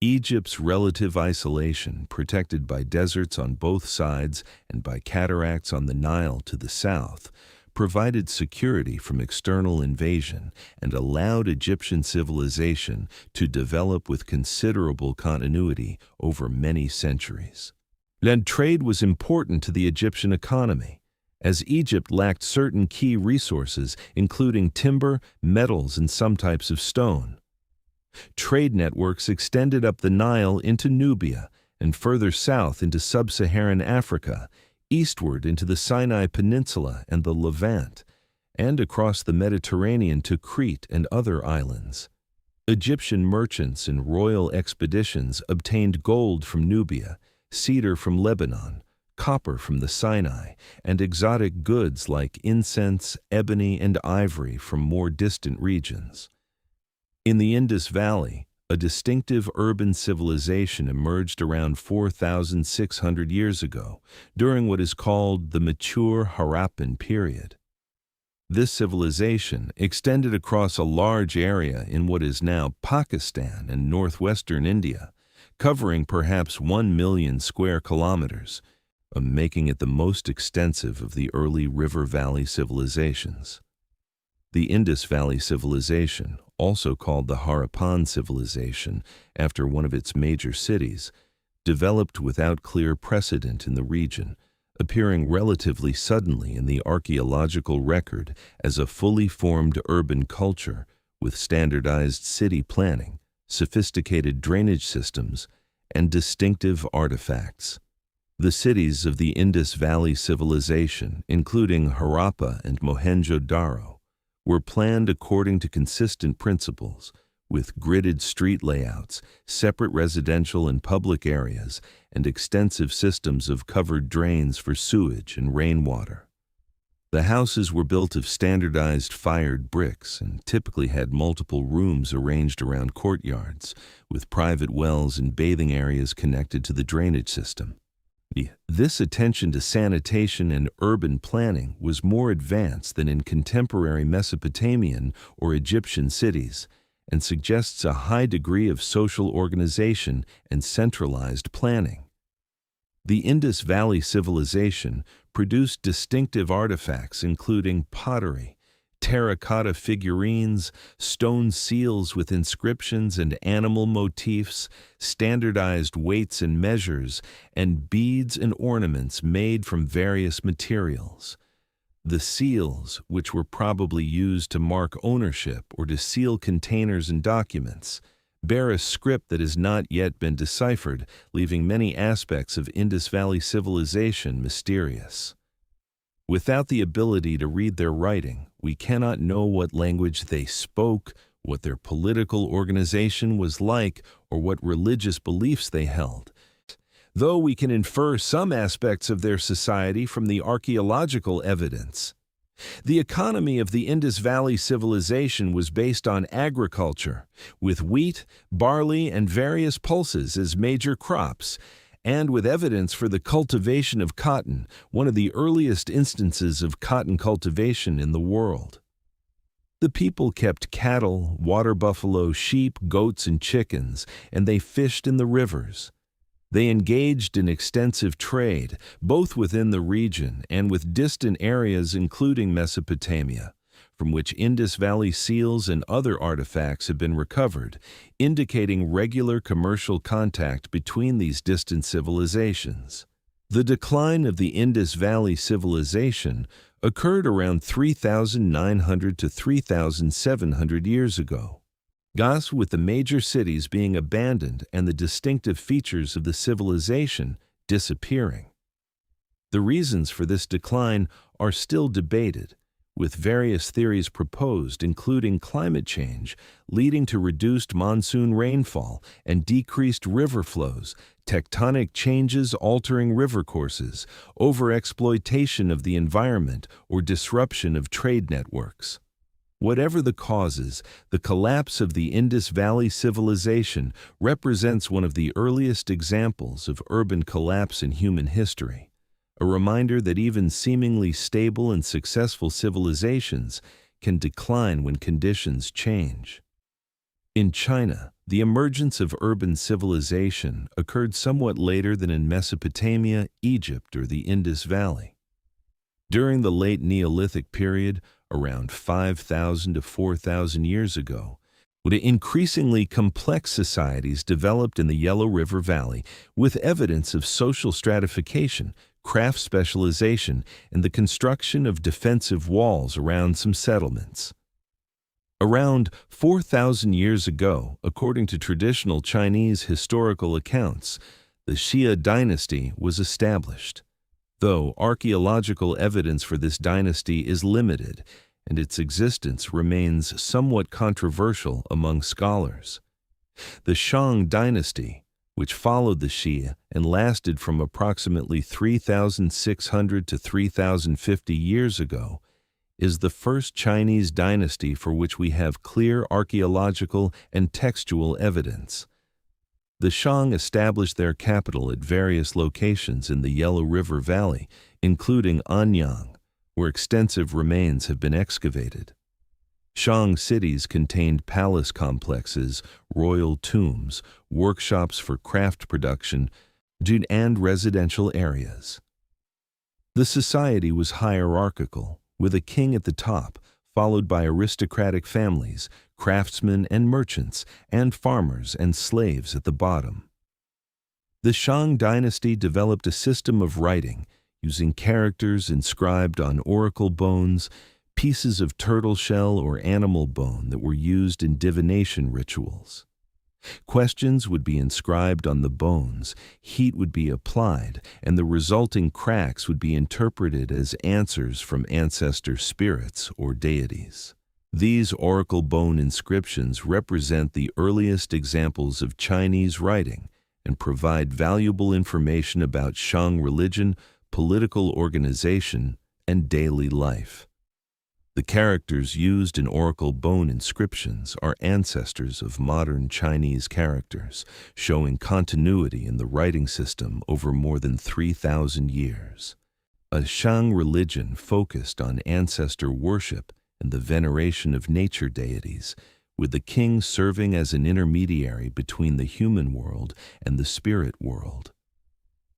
Speaker 1: Egypt's relative isolation, protected by deserts on both sides and by cataracts on the Nile to the south, provided security from external invasion and allowed Egyptian civilization to develop with considerable continuity over many centuries. Land trade was important to the Egyptian economy, as Egypt lacked certain key resources, including timber, metals, and some types of stone. Trade networks extended up the Nile into Nubia and further south into sub-Saharan Africa, eastward into the Sinai Peninsula and the Levant, and across the Mediterranean to Crete and other islands. Egyptian merchants and royal expeditions obtained gold from Nubia, cedar from Lebanon, copper from the Sinai, and exotic goods like incense, ebony, and ivory from more distant regions. In the Indus Valley, a distinctive urban civilization emerged around 4,600 years ago, during what is called the mature Harappan period. This civilization extended across a large area in what is now Pakistan and northwestern India, covering perhaps 1 million square kilometers, making it the most extensive of the early river valley civilizations. The Indus Valley Civilization, also called the Harappan Civilization after one of its major cities, developed without clear precedent in the region, appearing relatively suddenly in the archaeological record as a fully formed urban culture with standardized city planning, sophisticated drainage systems, and distinctive artifacts. The cities of the Indus Valley Civilization, including Harappa and Mohenjo-Daro, were planned according to consistent principles, with gridded street layouts, separate residential and public areas, and extensive systems of covered drains for sewage and rainwater. The houses were built of standardized fired bricks and typically had multiple rooms arranged around courtyards, with private wells and bathing areas connected to the drainage system. This attention to sanitation and urban planning was more advanced than in contemporary Mesopotamian or Egyptian cities, and suggests a high degree of social organization and centralized planning. The Indus Valley Civilization produced distinctive artifacts including pottery, terracotta figurines, stone seals with inscriptions and animal motifs, standardized weights and measures, and beads and ornaments made from various materials. The seals, which were probably used to mark ownership or to seal containers and documents, bear a script that has not yet been deciphered, leaving many aspects of Indus Valley civilization mysterious. Without the ability to read their writing, we cannot know what language they spoke, what their political organization was like, or what religious beliefs they held. Though we can infer some aspects of their society from the archaeological evidence. The economy of the Indus Valley civilization was based on agriculture, with wheat, barley, and various pulses as major crops, and with evidence for the cultivation of cotton, one of the earliest instances of cotton cultivation in the world. The people kept cattle, water buffalo, sheep, goats, and chickens, and they fished in the rivers. They engaged in extensive trade, both within the region and with distant areas including Mesopotamia, from which Indus Valley seals and other artifacts have been recovered, indicating regular commercial contact between these distant civilizations. The decline of the Indus Valley civilization occurred around 3,900 to 3,700 years ago. With the major cities being abandoned and the distinctive features of the civilization disappearing. The reasons for this decline are still debated, with various theories proposed including climate change leading to reduced monsoon rainfall and decreased river flows, tectonic changes altering river courses, overexploitation of the environment, or disruption of trade networks. Whatever the causes, the collapse of the Indus Valley civilization represents one of the earliest examples of urban collapse in human history, a reminder that even seemingly stable and successful civilizations can decline when conditions change. In China, the emergence of urban civilization occurred somewhat later than in Mesopotamia, Egypt, or the Indus Valley. During the late Neolithic period, around 5,000 to 4,000 years ago, increasingly complex societies developed in the Yellow River Valley with evidence of social stratification, craft specialization, and the construction of defensive walls around some settlements. Around 4,000 years ago, according to traditional Chinese historical accounts, the Xia dynasty was established. Though archaeological evidence for this dynasty is limited, and its existence remains somewhat controversial among scholars. The Shang dynasty, which followed the Xia and lasted from approximately 3,600 to 3,050 years ago, is the first Chinese dynasty for which we have clear archaeological and textual evidence. The Shang established their capital at various locations in the Yellow River Valley, including Anyang, where extensive remains have been excavated. Shang cities contained palace complexes, royal tombs, workshops for craft production, and residential areas. The society was hierarchical, with a king at the top, followed by aristocratic families, craftsmen and merchants, and farmers and slaves at the bottom. The Shang dynasty developed a system of writing, using characters inscribed on oracle bones, pieces of turtle shell or animal bone that were used in divination rituals. Questions would be inscribed on the bones, heat would be applied, and the resulting cracks would be interpreted as answers from ancestor spirits or deities. These oracle bone inscriptions represent the earliest examples of Chinese writing and provide valuable information about Shang religion, political organization, and daily life. The characters used in oracle bone inscriptions are ancestors of modern Chinese characters, showing continuity in the writing system over more than 3,000 years. A Shang religion focused on ancestor worship and the veneration of nature deities, with the king serving as an intermediary between the human world and the spirit world.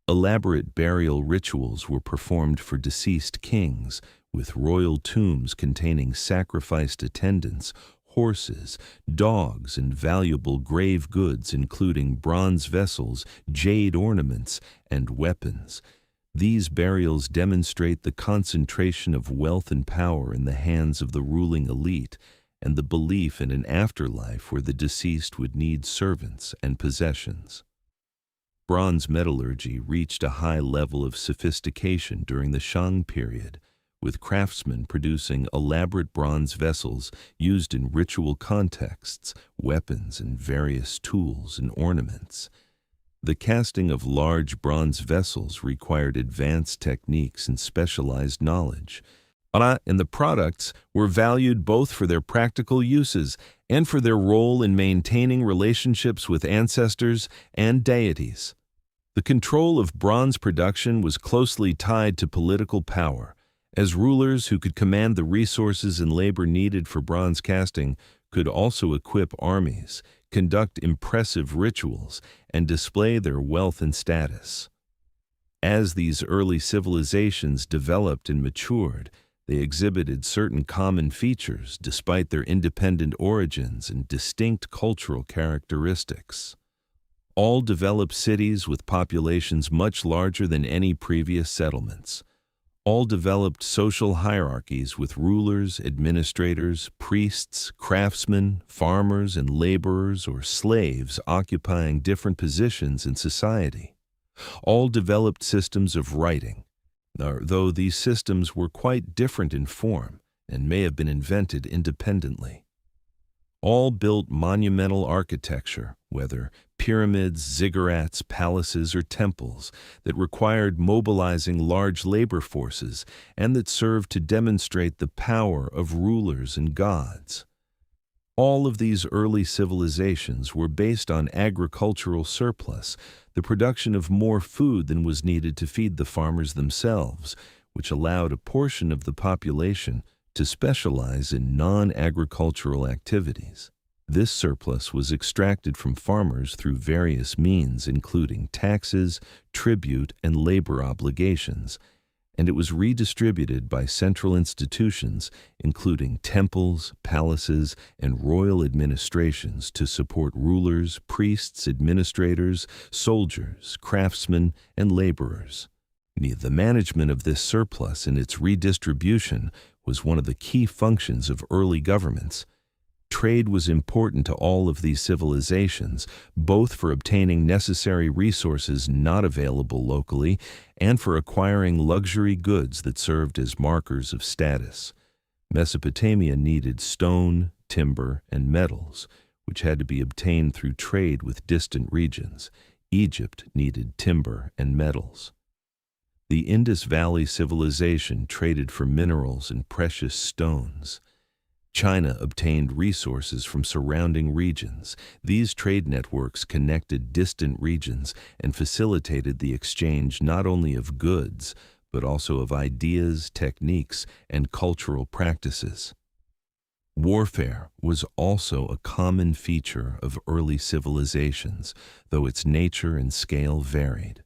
Speaker 1: Elaborate burial rituals were performed for deceased kings, with royal tombs containing sacrificed attendants, horses, dogs, and valuable grave goods including bronze vessels, jade ornaments, and weapons. These burials demonstrate the concentration of wealth and power in the hands of the ruling elite and the belief in an afterlife where the deceased would need servants and possessions. Bronze metallurgy reached a high level of sophistication during the Shang period, with craftsmen producing elaborate bronze vessels used in ritual contexts, weapons, and various tools and ornaments. The casting of large bronze vessels required advanced techniques and specialized knowledge, and the products were valued both for their practical uses and for their role in maintaining relationships with ancestors and deities. The control of bronze production was closely tied to political power, as rulers who could command the resources and labor needed for bronze casting could also equip armies, conduct impressive rituals, and display their wealth and status. As these early civilizations developed and matured, they exhibited certain common features despite their independent origins and distinct cultural characteristics. All developed cities with populations much larger than any previous settlements. All developed social hierarchies with rulers, administrators, priests, craftsmen, farmers, and laborers or slaves occupying different positions in society. All developed systems of writing, though these systems were quite different in form and may have been invented independently. All built monumental architecture, whether pyramids, ziggurats, palaces, or temples, that required mobilizing large labor forces and that served to demonstrate the power of rulers and gods. All of these early civilizations were based on agricultural surplus, the production of more food than was needed to feed the farmers themselves, which allowed a portion of the population to specialize in non-agricultural activities. This surplus was extracted from farmers through various means, including taxes, tribute, and labor obligations, and it was redistributed by central institutions, including temples, palaces, and royal administrations to support rulers, priests, administrators, soldiers, craftsmen, and laborers. The management of this surplus and its redistribution was one of the key functions of early governments. Trade was important to all of these civilizations, both for obtaining necessary resources not available locally and for acquiring luxury goods that served as markers of status. Mesopotamia needed stone, timber, and metals, which had to be obtained through trade with distant regions. Egypt needed timber and metals. The Indus Valley civilization traded for minerals and precious stones. China obtained resources from surrounding regions. These trade networks connected distant regions and facilitated the exchange not only of goods, but also of ideas, techniques, and cultural practices. Warfare was also a common feature of early civilizations, though its nature and scale varied.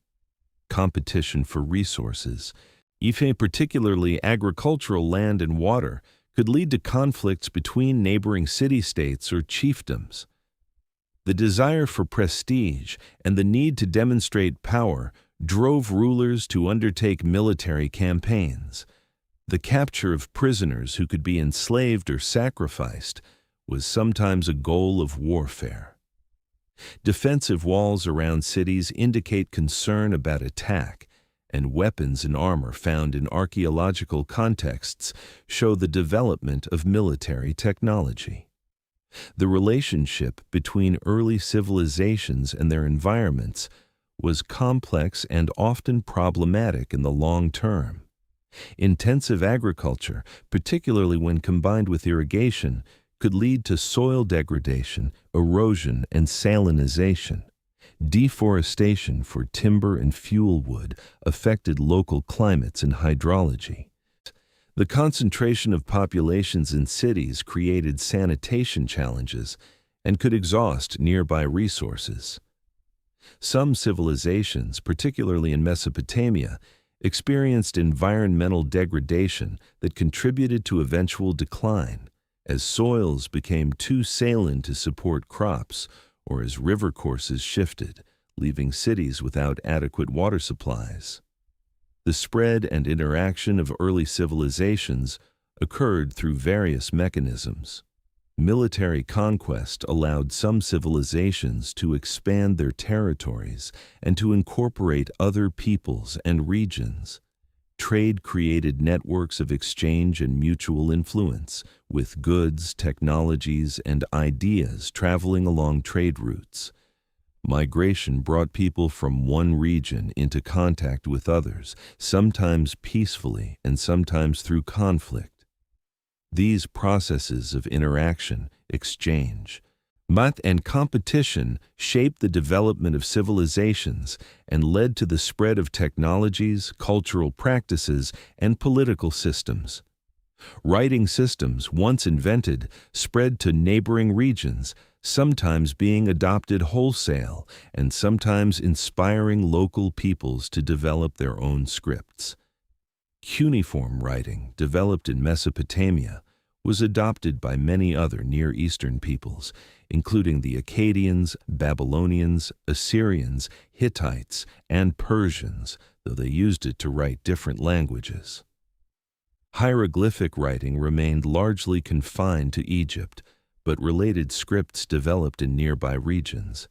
Speaker 1: Competition for resources, even particularly agricultural land and water, could lead to conflicts between neighboring city-states or chiefdoms. The desire for prestige and the need to demonstrate power drove rulers to undertake military campaigns. The capture of prisoners who could be enslaved or sacrificed was sometimes a goal of warfare. Defensive walls around cities indicate concern about attack, and weapons and armor found in archaeological contexts show the development of military technology. The relationship between early civilizations and their environments was complex and often problematic in the long term. Intensive agriculture, particularly when combined with irrigation, could lead to soil degradation, erosion, and salinization. Deforestation for timber and fuel wood affected local climates and hydrology. The concentration of populations in cities created sanitation challenges and could exhaust nearby resources. Some civilizations, particularly in Mesopotamia, experienced environmental degradation that contributed to eventual decline, as soils became too saline to support crops, or as river courses shifted, leaving cities without adequate water supplies. The spread and interaction of early civilizations occurred through various mechanisms. Military conquest allowed some civilizations to expand their territories and to incorporate other peoples and regions. Trade created networks of exchange and mutual influence, with goods, technologies, and ideas traveling along trade routes. Migration brought people from one region into contact with others, sometimes peacefully and sometimes through conflict. These processes of interaction, exchange, and competition shaped the development of civilizations and led to the spread of technologies, cultural practices, and political systems. Writing systems, once invented, spread to neighboring regions, sometimes being adopted wholesale and sometimes inspiring local peoples to develop their own scripts. Cuneiform writing, developed in Mesopotamia, was adopted by many other Near Eastern peoples, including the Akkadians, Babylonians, Assyrians, Hittites, and Persians, though they used it to write different languages. Hieroglyphic writing remained largely confined to Egypt, but related scripts developed in nearby regions.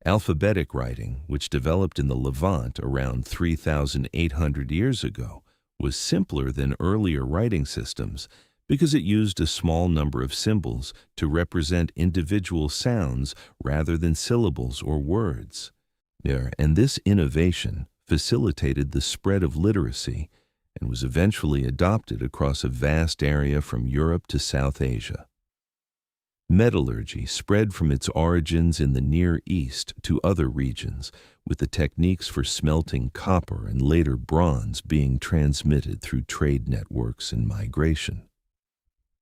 Speaker 1: Alphabetic writing, which developed in the Levant around 3,800 years ago, was simpler than earlier writing systems because it used a small number of symbols to represent individual sounds rather than syllables or words. And this innovation facilitated the spread of literacy and was eventually adopted across a vast area from Europe to South Asia. Metallurgy spread from its origins in the Near East to other regions, with the techniques for smelting copper and later bronze being transmitted through trade networks and migration.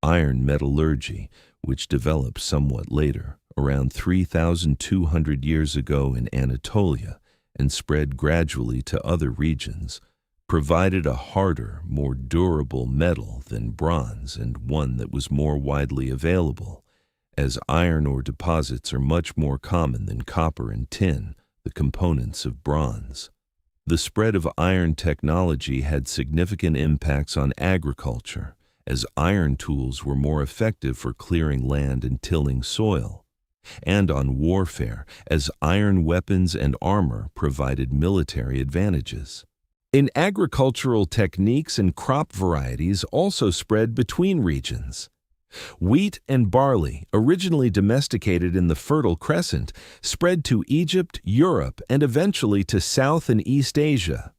Speaker 1: Iron metallurgy, which developed somewhat later, around 3,200 years ago in Anatolia, and spread gradually to other regions, provided a harder, more durable metal than bronze and one that was more widely available, as iron ore deposits are much more common than copper and tin, the components of bronze. The spread of iron technology had significant impacts on agriculture, as iron tools were more effective for clearing land and tilling soil, and on warfare, as iron weapons and armor provided military advantages. In agricultural techniques and crop varieties also spread between regions. Wheat and barley, originally domesticated in the Fertile Crescent, spread to Egypt, Europe, and eventually to South and East Asia.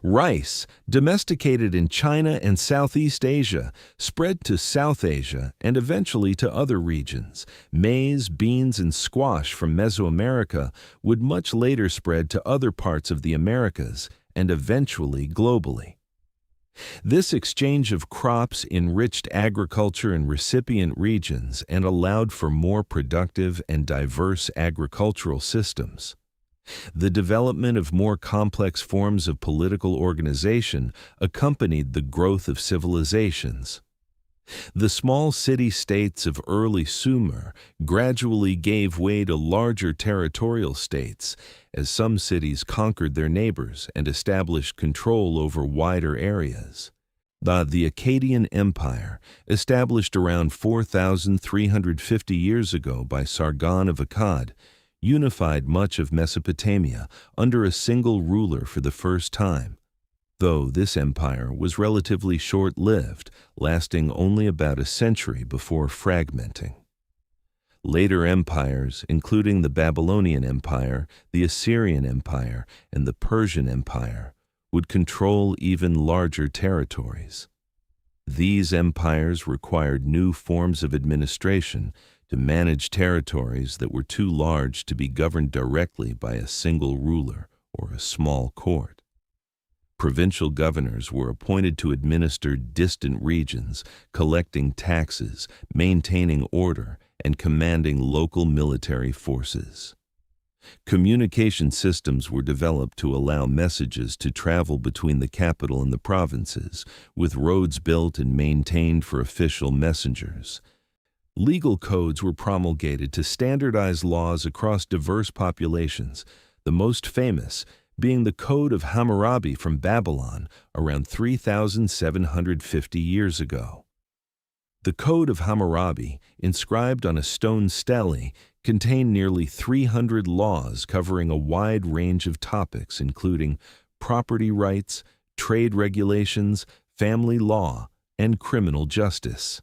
Speaker 1: Rice, domesticated in China and Southeast Asia, spread to South Asia and eventually to other regions. Maize, beans, and squash from Mesoamerica would much later spread to other parts of the Americas and eventually globally. This exchange of crops enriched agriculture in recipient regions and allowed for more productive and diverse agricultural systems. The development of more complex forms of political organization accompanied the growth of civilizations. The small city-states of early Sumer gradually gave way to larger territorial states, as some cities conquered their neighbors and established control over wider areas. The Akkadian Empire, established around 4,350 years ago by Sargon of Akkad, unified much of Mesopotamia under a single ruler for the first time, though this empire was relatively short-lived, lasting only about a century before fragmenting. Later empires, including the Babylonian Empire, the Assyrian Empire, and the Persian Empire, would control even larger territories. These empires required new forms of administration to manage territories that were too large to be governed directly by a single ruler or a small court. Provincial governors were appointed to administer distant regions, collecting taxes, maintaining order, and commanding local military forces. Communication systems were developed to allow messages to travel between the capital and the provinces, with roads built and maintained for official messengers. Legal codes were promulgated to standardize laws across diverse populations, the most famous being the Code of Hammurabi from Babylon around 3,750 years ago. The Code of Hammurabi, inscribed on a stone stele, contained nearly 300 laws covering a wide range of topics including property rights, trade regulations, family law, and criminal justice.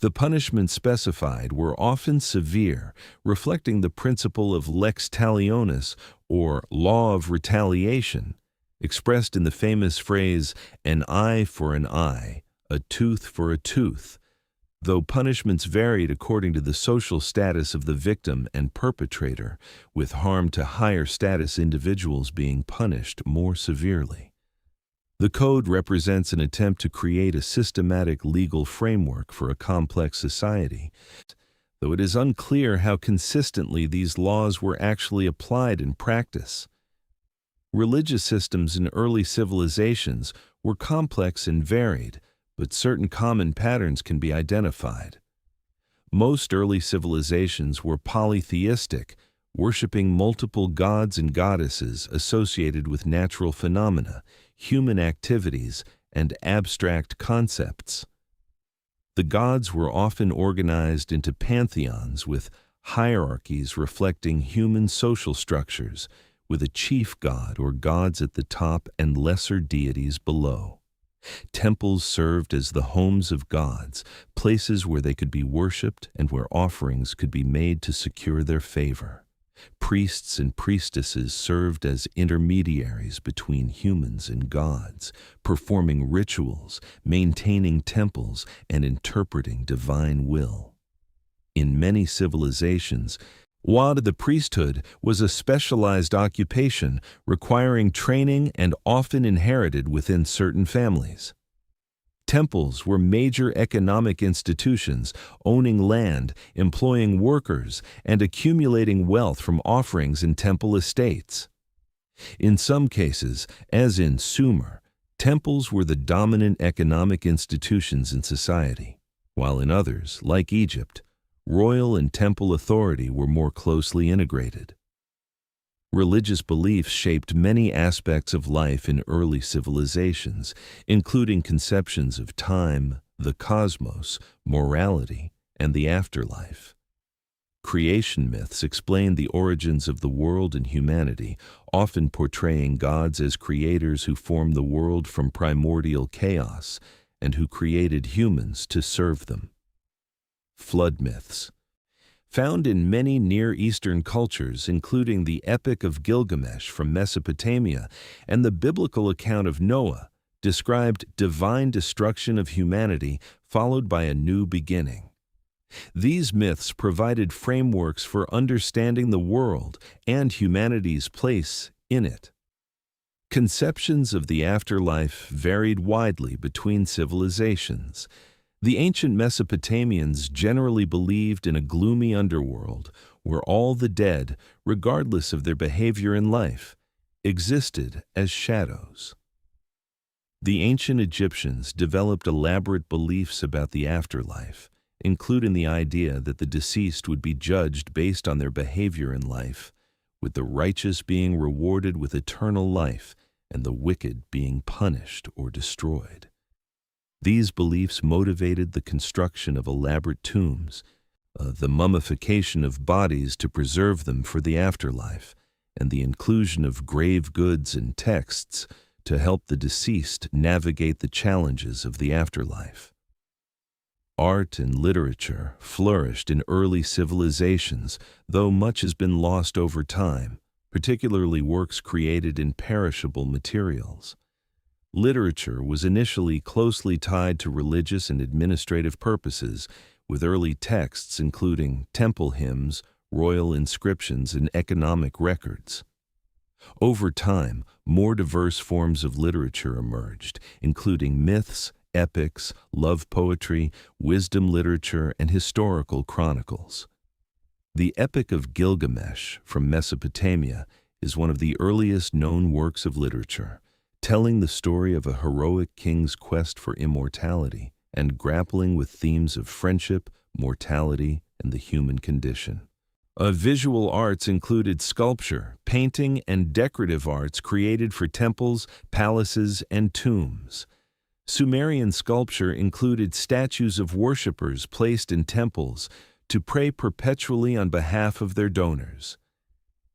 Speaker 1: The punishments specified were often severe, reflecting the principle of lex talionis, or law of retaliation, expressed in the famous phrase, an eye for an eye, a tooth for a tooth, though punishments varied according to the social status of the victim and perpetrator, with harm to higher status individuals being punished more severely. The code represents an attempt to create a systematic legal framework for a complex society, though it is unclear how consistently these laws were actually applied in practice. Religious systems in early civilizations were complex and varied, but certain common patterns can be identified. Most early civilizations were polytheistic, worshiping multiple gods and goddesses associated with natural phenomena, human activities, and abstract concepts. The gods were often organized into pantheons with hierarchies reflecting human social structures, with a chief god or gods at the top and lesser deities below. Temples served as the homes of gods, places where they could be worshipped and where offerings could be made to secure their favor. Priests and priestesses served as intermediaries between humans and gods, performing rituals, maintaining temples, and interpreting divine will. In many civilizations, the priesthood was a specialized occupation requiring training and often inherited within certain families. Temples were major economic institutions, owning land, employing workers, and accumulating wealth from offerings in temple estates. In some cases, as in Sumer, temples were the dominant economic institutions in society, while in others, like Egypt, royal and temple authority were more closely integrated. Religious beliefs shaped many aspects of life in early civilizations, including conceptions of time, the cosmos, morality, and the afterlife. Creation myths explain the origins of the world and humanity, often portraying gods as creators who formed the world from primordial chaos and who created humans to serve them. Flood myths. Found in many Near Eastern cultures, including the Epic of Gilgamesh from Mesopotamia and the biblical account of Noah, described divine destruction of humanity followed by a new beginning. These myths provided frameworks for understanding the world and humanity's place in it. Conceptions of the afterlife varied widely between civilizations. The ancient Mesopotamians generally believed in a gloomy underworld where all the dead, regardless of their behavior in life, existed as shadows. The ancient Egyptians developed elaborate beliefs about the afterlife, including the idea that the deceased would be judged based on their behavior in life, with the righteous being rewarded with eternal life and the wicked being punished or destroyed. These beliefs motivated the construction of elaborate tombs, the mummification of bodies to preserve them for the afterlife, and the inclusion of grave goods and texts to help the deceased navigate the challenges of the afterlife. Art and literature flourished in early civilizations, though much has been lost over time, particularly works created in perishable materials. Literature was initially closely tied to religious and administrative purposes, with early texts including temple hymns, royal inscriptions, and economic records. Over time, more diverse forms of literature emerged, including myths, epics, love poetry, wisdom literature, and historical chronicles. The Epic of Gilgamesh from Mesopotamia is one of the earliest known works of literature, telling the story of a heroic king's quest for immortality and grappling with themes of friendship, mortality, and the human condition. Visual arts included sculpture, painting, and decorative arts created for temples, palaces, and tombs. Sumerian sculpture included statues of worshippers placed in temples to pray perpetually on behalf of their donors.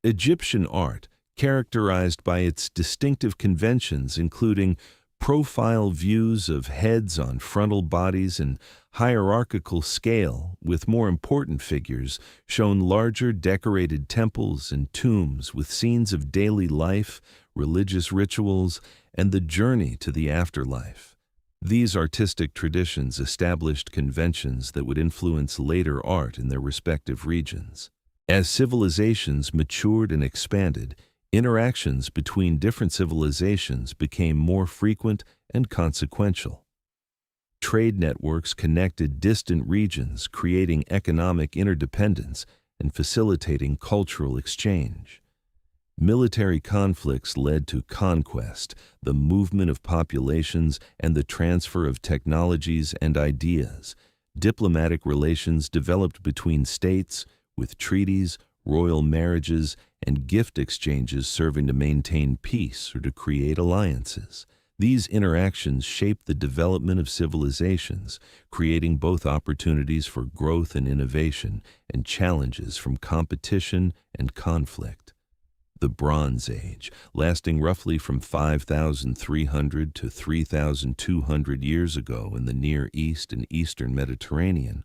Speaker 1: Egyptian art, characterized by its distinctive conventions including profile views of heads on frontal bodies and hierarchical scale, with more important figures shown larger decorated temples and tombs with scenes of daily life, religious rituals, and the journey to the afterlife. These artistic traditions established conventions that would influence later art in their respective regions. As civilizations matured and expanded, interactions between different civilizations became more frequent and consequential. Trade networks connected distant regions, creating economic interdependence and facilitating cultural exchange. Military conflicts led to conquest, the movement of populations, and the transfer of technologies and ideas. Diplomatic relations developed between states, with treaties, royal marriages, and gift exchanges serving to maintain peace or to create alliances. These interactions shaped the development of civilizations, creating both opportunities for growth and innovation and challenges from competition and conflict. The Bronze Age, lasting roughly from 5,300 to 3,200 years ago in the Near East and Eastern Mediterranean,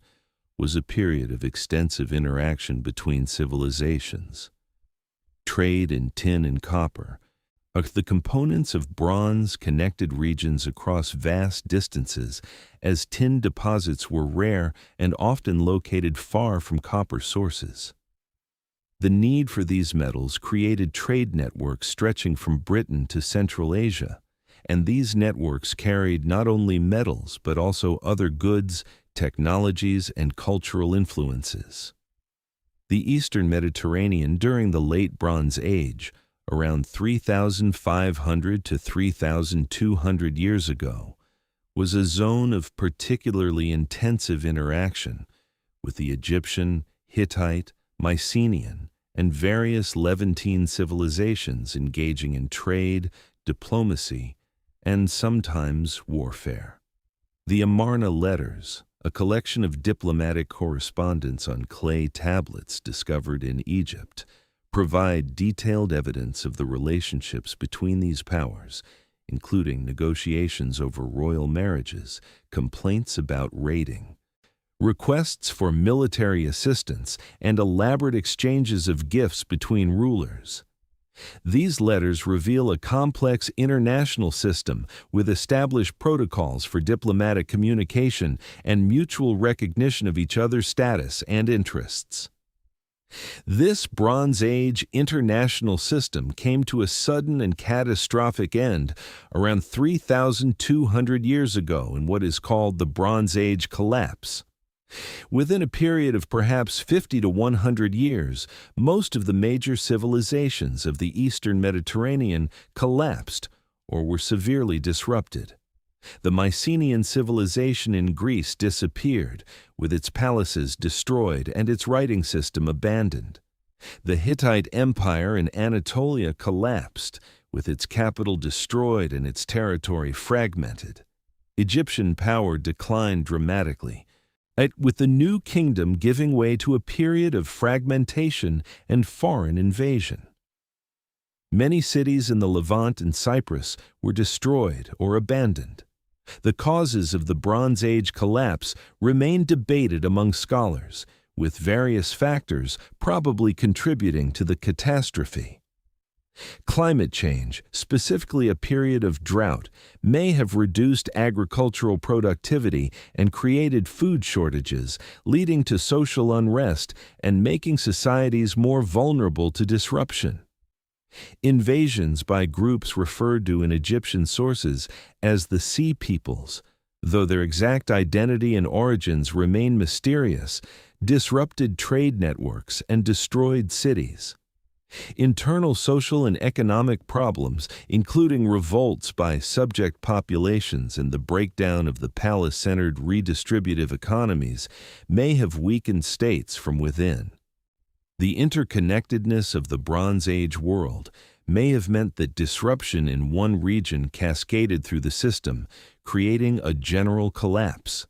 Speaker 1: was a period of extensive interaction between civilizations. Trade in tin and copper, the components of bronze connected regions across vast distances, as tin deposits were rare and often located far from copper sources. The need for these metals created trade networks stretching from Britain to Central Asia, and these networks carried not only metals but also other goods, technologies, and cultural influences. The Eastern Mediterranean during the Late Bronze Age, around 3,500 to 3,200 years ago, was a zone of particularly intensive interaction with the Egyptian, Hittite, Mycenaean, and various Levantine civilizations engaging in trade, diplomacy, and sometimes warfare. The Amarna letters, a collection of diplomatic correspondence on clay tablets discovered in Egypt, provide detailed evidence of the relationships between these powers, including negotiations over royal marriages, complaints about raiding, requests for military assistance, and elaborate exchanges of gifts between rulers. These letters reveal a complex international system with established protocols for diplomatic communication and mutual recognition of each other's status and interests. This Bronze Age international system came to a sudden and catastrophic end around 3,200 years ago in what is called the Bronze Age collapse. Within a period of perhaps 50 to 100 years, most of the major civilizations of the Eastern Mediterranean collapsed or were severely disrupted. The Mycenaean civilization in Greece disappeared, with its palaces destroyed and its writing system abandoned. The Hittite Empire in Anatolia collapsed, with its capital destroyed and its territory fragmented. Egyptian power declined dramatically, with the new kingdom giving way to a period of fragmentation and foreign invasion. Many cities in the Levant and Cyprus were destroyed or abandoned. The causes of the Bronze Age collapse remain debated among scholars, with various factors probably contributing to the catastrophe. Climate change, specifically a period of drought, may have reduced agricultural productivity and created food shortages, leading to social unrest and making societies more vulnerable to disruption. Invasions by groups referred to in Egyptian sources as the Sea Peoples, though their exact identity and origins remain mysterious, disrupted trade networks and destroyed cities. Internal social and economic problems, including revolts by subject populations and the breakdown of the palace-centered redistributive economies, may have weakened states from within. The interconnectedness of the Bronze Age world may have meant that disruption in one region cascaded through the system, creating a general collapse.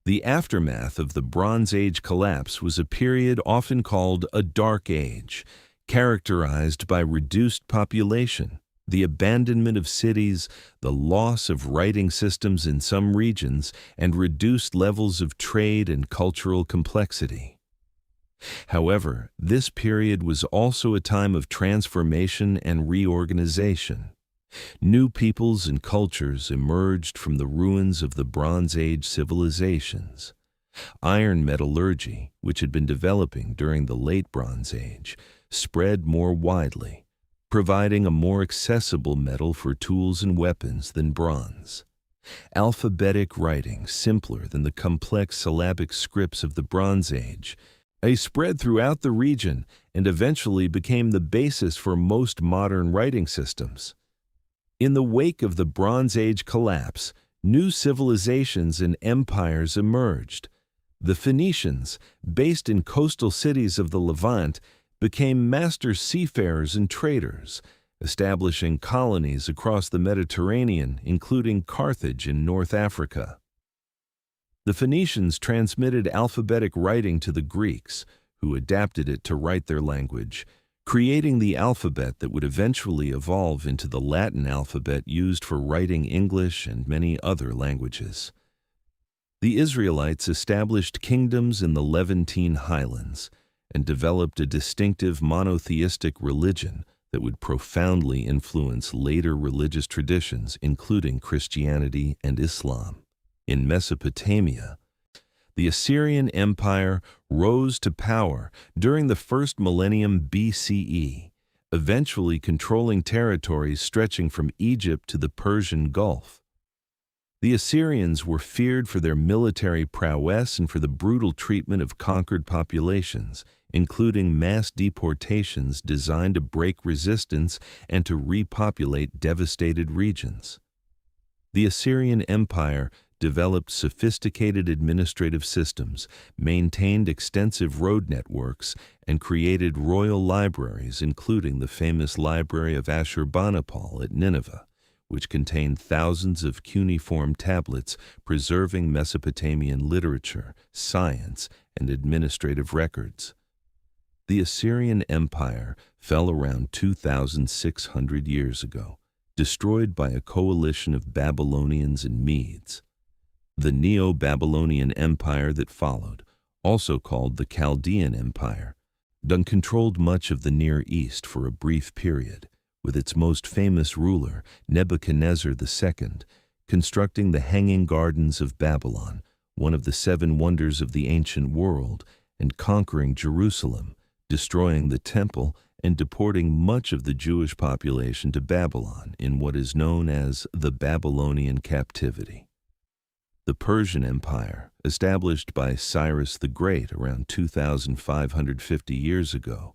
Speaker 1: The aftermath of the Bronze Age collapse was a period often called a Dark Age, characterized by reduced population, the abandonment of cities, the loss of writing systems in some regions, and reduced levels of trade and cultural complexity. However, this period was also a time of transformation and reorganization. New peoples and cultures emerged from the ruins of the Bronze Age civilizations. Iron metallurgy, which had been developing during the Late Bronze Age, spread more widely, providing a more accessible metal for tools and weapons than bronze. Alphabetic writing, simpler than the complex syllabic scripts of the Bronze Age, spread throughout the region and eventually became the basis for most modern writing systems. In the wake of the Bronze Age collapse, new civilizations and empires emerged. The Phoenicians, based in coastal cities of the Levant, became master seafarers and traders, establishing colonies across the Mediterranean, including Carthage in North Africa. The Phoenicians transmitted alphabetic writing to the Greeks, who adapted it to write their language, creating the alphabet that would eventually evolve into the Latin alphabet used for writing English and many other languages. The Israelites established kingdoms in the Levantine highlands and developed a distinctive monotheistic religion that would profoundly influence later religious traditions, including Christianity and Islam. In Mesopotamia, the Assyrian Empire rose to power during the first millennium BCE, eventually controlling territories stretching from Egypt to the Persian Gulf. The Assyrians were feared for their military prowess and for the brutal treatment of conquered populations, including mass deportations designed to break resistance and to repopulate devastated regions. The Assyrian Empire developed sophisticated administrative systems, maintained extensive road networks, and created royal libraries, including the famous Library of Ashurbanipal at Nineveh, which contained thousands of cuneiform tablets preserving Mesopotamian literature, science, and administrative records. The Assyrian Empire fell around 2,600 years ago, destroyed by a coalition of Babylonians and Medes. The Neo-Babylonian Empire that followed, also called the Chaldean Empire, controlled much of the Near East for a brief period, with its most famous ruler, Nebuchadnezzar II, constructing the Hanging Gardens of Babylon, one of the 7 wonders of the ancient world, and conquering Jerusalem, destroying the temple and deporting much of the Jewish population to Babylon in what is known as the Babylonian captivity. The Persian Empire, established by Cyrus the Great around 2,550 years ago,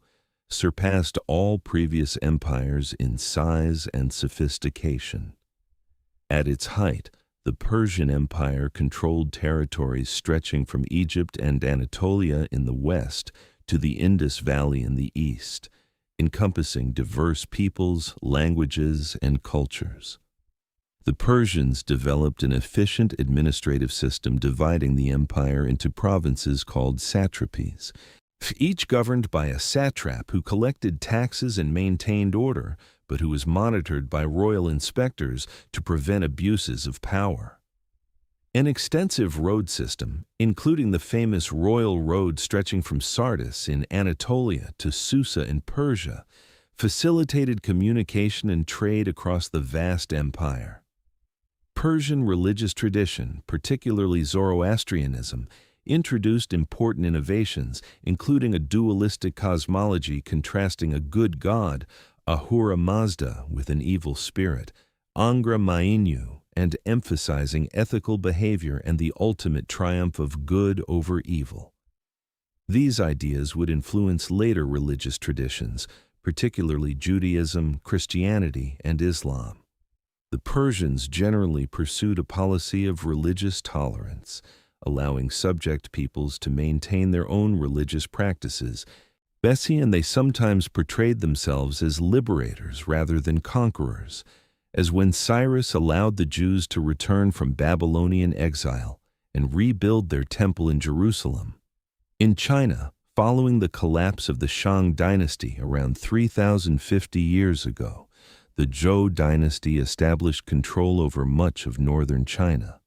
Speaker 1: surpassed all previous empires in size and sophistication. At its height, the Persian Empire controlled territories stretching from Egypt and Anatolia in the west to the Indus Valley in the east, encompassing diverse peoples, languages, and cultures. The Persians developed an efficient administrative system dividing the empire into provinces called satrapies, each governed by a satrap who collected taxes and maintained order, but who was monitored by royal inspectors to prevent abuses of power. An extensive road system, including the famous Royal Road stretching from Sardis in Anatolia to Susa in Persia, facilitated communication and trade across the vast empire. Persian religious tradition, particularly Zoroastrianism, introduced important innovations, including a dualistic cosmology contrasting a good god, Ahura Mazda, with an evil spirit, Angra Mainyu, and emphasizing ethical behavior and the ultimate triumph of good over evil. These ideas would influence later religious traditions, particularly Judaism, Christianity, and Islam. The Persians generally pursued a policy of religious tolerance, allowing subject peoples to maintain their own religious practices, and they sometimes portrayed themselves as liberators rather than conquerors, as when Cyrus allowed the Jews to return from Babylonian exile and rebuild their temple in Jerusalem. In China, Following the collapse of the Shang dynasty around 3,050 years ago, the Zhou dynasty established control over much of northern China.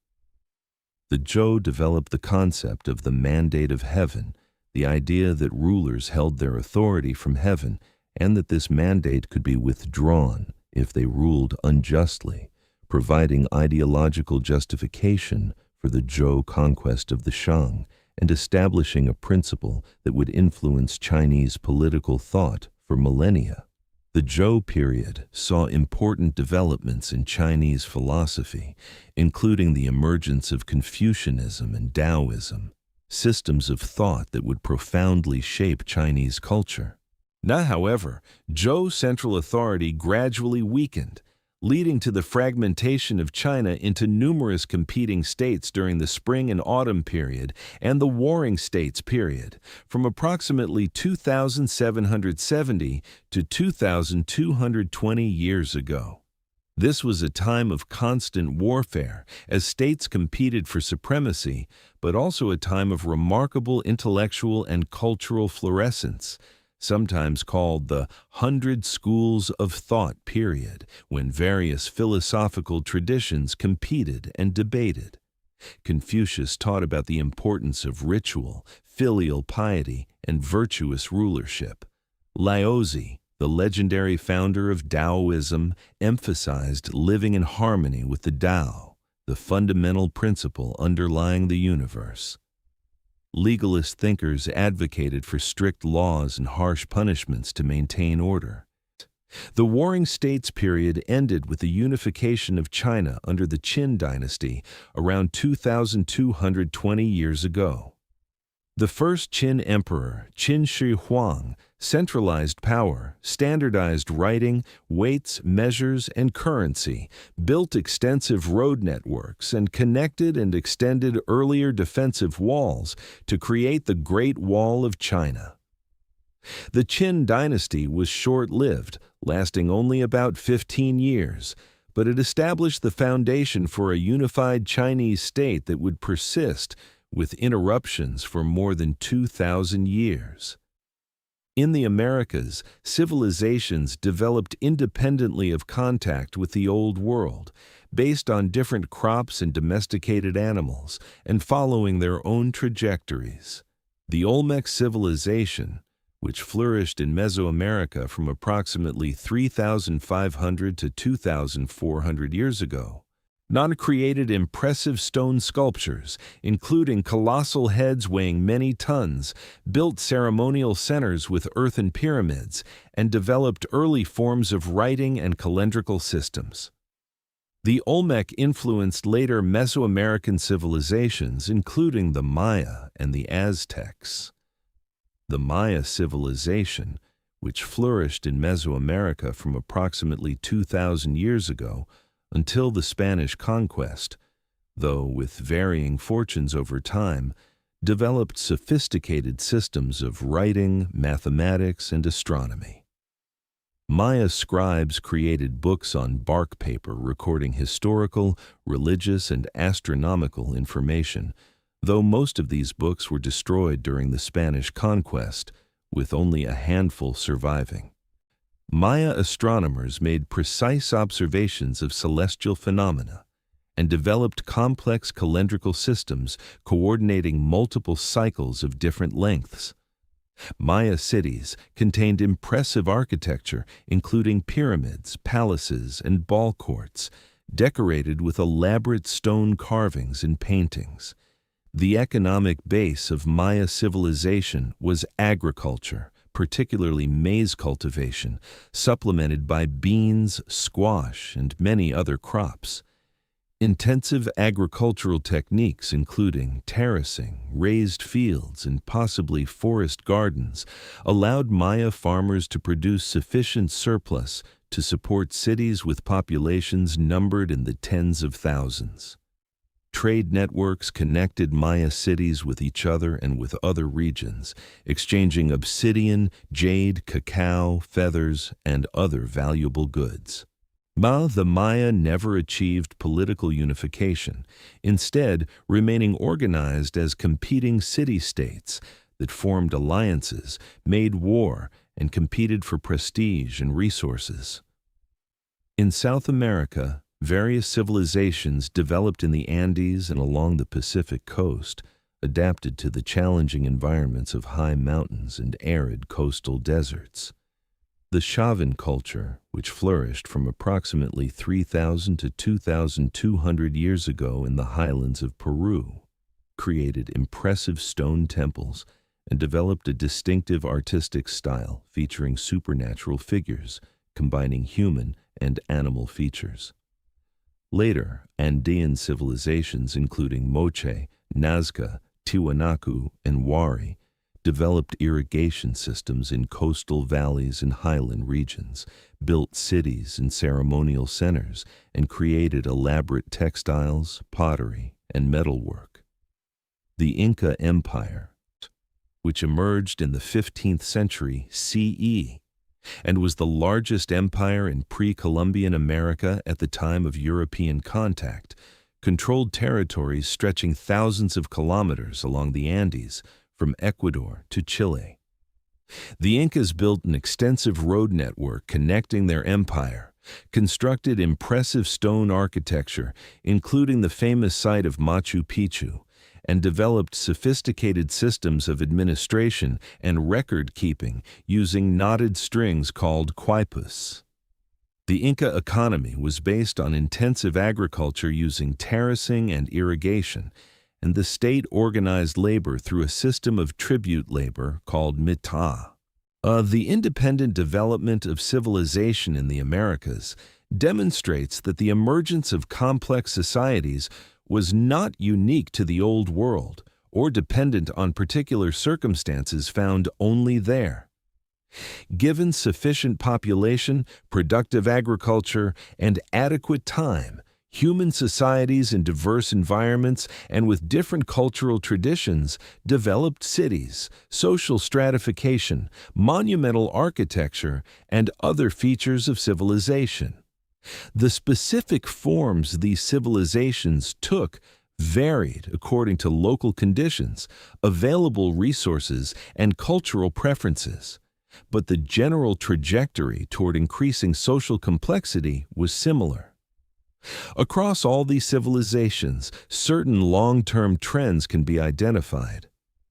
Speaker 1: The Zhou developed the concept of the mandate of heaven, the idea that rulers held their authority from heaven and that this mandate could be withdrawn if they ruled unjustly, providing ideological justification for the Zhou conquest of the Shang and establishing a principle that would influence Chinese political thought for millennia. The Zhou period saw important developments in Chinese philosophy, including the emergence of Confucianism and Taoism, systems of thought that would profoundly shape Chinese culture. Now, however, Zhou central authority gradually weakened, leading to the fragmentation of China into numerous competing states during the Spring and Autumn period and the Warring States period, from approximately 2770 to 2220 years ago. This was a time of constant warfare as states competed for supremacy, but also a time of remarkable intellectual and cultural florescence, sometimes called the 100 Schools of Thought period, when various philosophical traditions competed and debated. Confucius taught about the importance of ritual, filial piety, and virtuous rulership. Laozi, the legendary founder of Taoism, emphasized living in harmony with the Tao, the fundamental principle underlying the universe. Legalist thinkers advocated for strict laws and harsh punishments to maintain order. The Warring States period ended with the unification of China under the Qin dynasty around 2220 years ago. The first Qin emperor, Qin Shi Huang, centralized power, standardized writing, weights, measures, and currency, built extensive road networks, and connected and extended earlier defensive walls to create the Great Wall of China. The Qin dynasty was short-lived, lasting only about 15 years, but it established the foundation for a unified Chinese state that would persist with interruptions for more than 2,000 years. In the Americas, civilizations developed independently of contact with the Old World, based on different crops and domesticated animals, and following their own trajectories. The Olmec civilization, which flourished in Mesoamerica from approximately 3,500 to 2,400 years ago, created impressive stone sculptures, including colossal heads weighing many tons, built ceremonial centers with earthen pyramids, and developed early forms of writing and calendrical systems. The Olmec influenced later Mesoamerican civilizations, including the Maya and the Aztecs. The Maya civilization, which flourished in Mesoamerica from approximately 2,000 years ago, until the Spanish conquest, though with varying fortunes over time, developed sophisticated systems of writing, mathematics, and astronomy. Maya scribes created books on bark paper recording historical, religious, and astronomical information, though most of these books were destroyed during the Spanish conquest, with only a handful surviving. Maya astronomers made precise observations of celestial phenomena and developed complex calendrical systems coordinating multiple cycles of different lengths. Maya cities contained impressive architecture, including pyramids, palaces, and ball courts, decorated with elaborate stone carvings and paintings. The economic base of Maya civilization was agriculture, particularly maize cultivation, supplemented by beans, squash, and many other crops. Intensive agricultural techniques including terracing, raised fields, and possibly forest gardens allowed Maya farmers to produce sufficient surplus to support cities with populations numbered in the tens of thousands. Trade networks connected Maya cities with each other and with other regions, exchanging obsidian, jade, cacao, feathers, and other valuable goods. The Maya never achieved political unification, instead remaining organized as competing city-states, that formed alliances, made war, and competed for prestige and resources. In South America, various civilizations developed in the Andes and along the Pacific coast, adapted to the challenging environments of high mountains and arid coastal deserts. The Chavín culture, which flourished from approximately 3,000 to 2,200 years ago in the highlands of Peru, created impressive stone temples and developed a distinctive artistic style featuring supernatural figures, combining human and animal features. Later, Andean civilizations including Moche, Nazca, Tiwanaku, and Wari developed irrigation systems in coastal valleys and highland regions, built cities and ceremonial centers, and created elaborate textiles, pottery, and metalwork. The Inca Empire, which emerged in the 15th century CE and was the largest empire in pre-Columbian America at the time of European contact, controlled territories stretching thousands of kilometers along the Andes, from Ecuador to Chile. The Incas built an extensive road network connecting their empire, constructed impressive stone architecture, including the famous site of Machu Picchu, and developed sophisticated systems of administration and record-keeping using knotted strings called quipus. The Inca economy was based on intensive agriculture using terracing and irrigation, and the state organized labor through a system of tribute labor called mit'a. The independent development of civilization in the Americas demonstrates that the emergence of complex societies was not unique to the Old World or dependent on particular circumstances found only there. Given sufficient population, productive agriculture, and adequate time, human societies in diverse environments and with different cultural traditions developed cities, social stratification, monumental architecture, and other features of civilization. The specific forms these civilizations took varied according to local conditions, available resources, and cultural preferences, but the general trajectory toward increasing social complexity was similar. Across all these civilizations, certain long-term trends can be identified.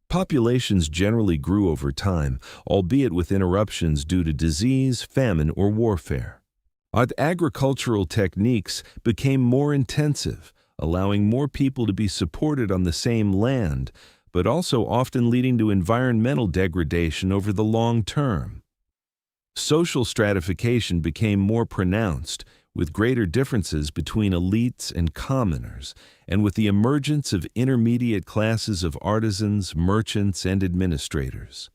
Speaker 1: Populations generally grew over time, albeit with interruptions due to disease, famine, or warfare. Agricultural techniques became more intensive, allowing more people to be supported on the same land, but also often leading to environmental degradation over the long term. Social stratification became more pronounced, with greater differences between elites and commoners, and with the emergence of intermediate classes of artisans, merchants, and administrators.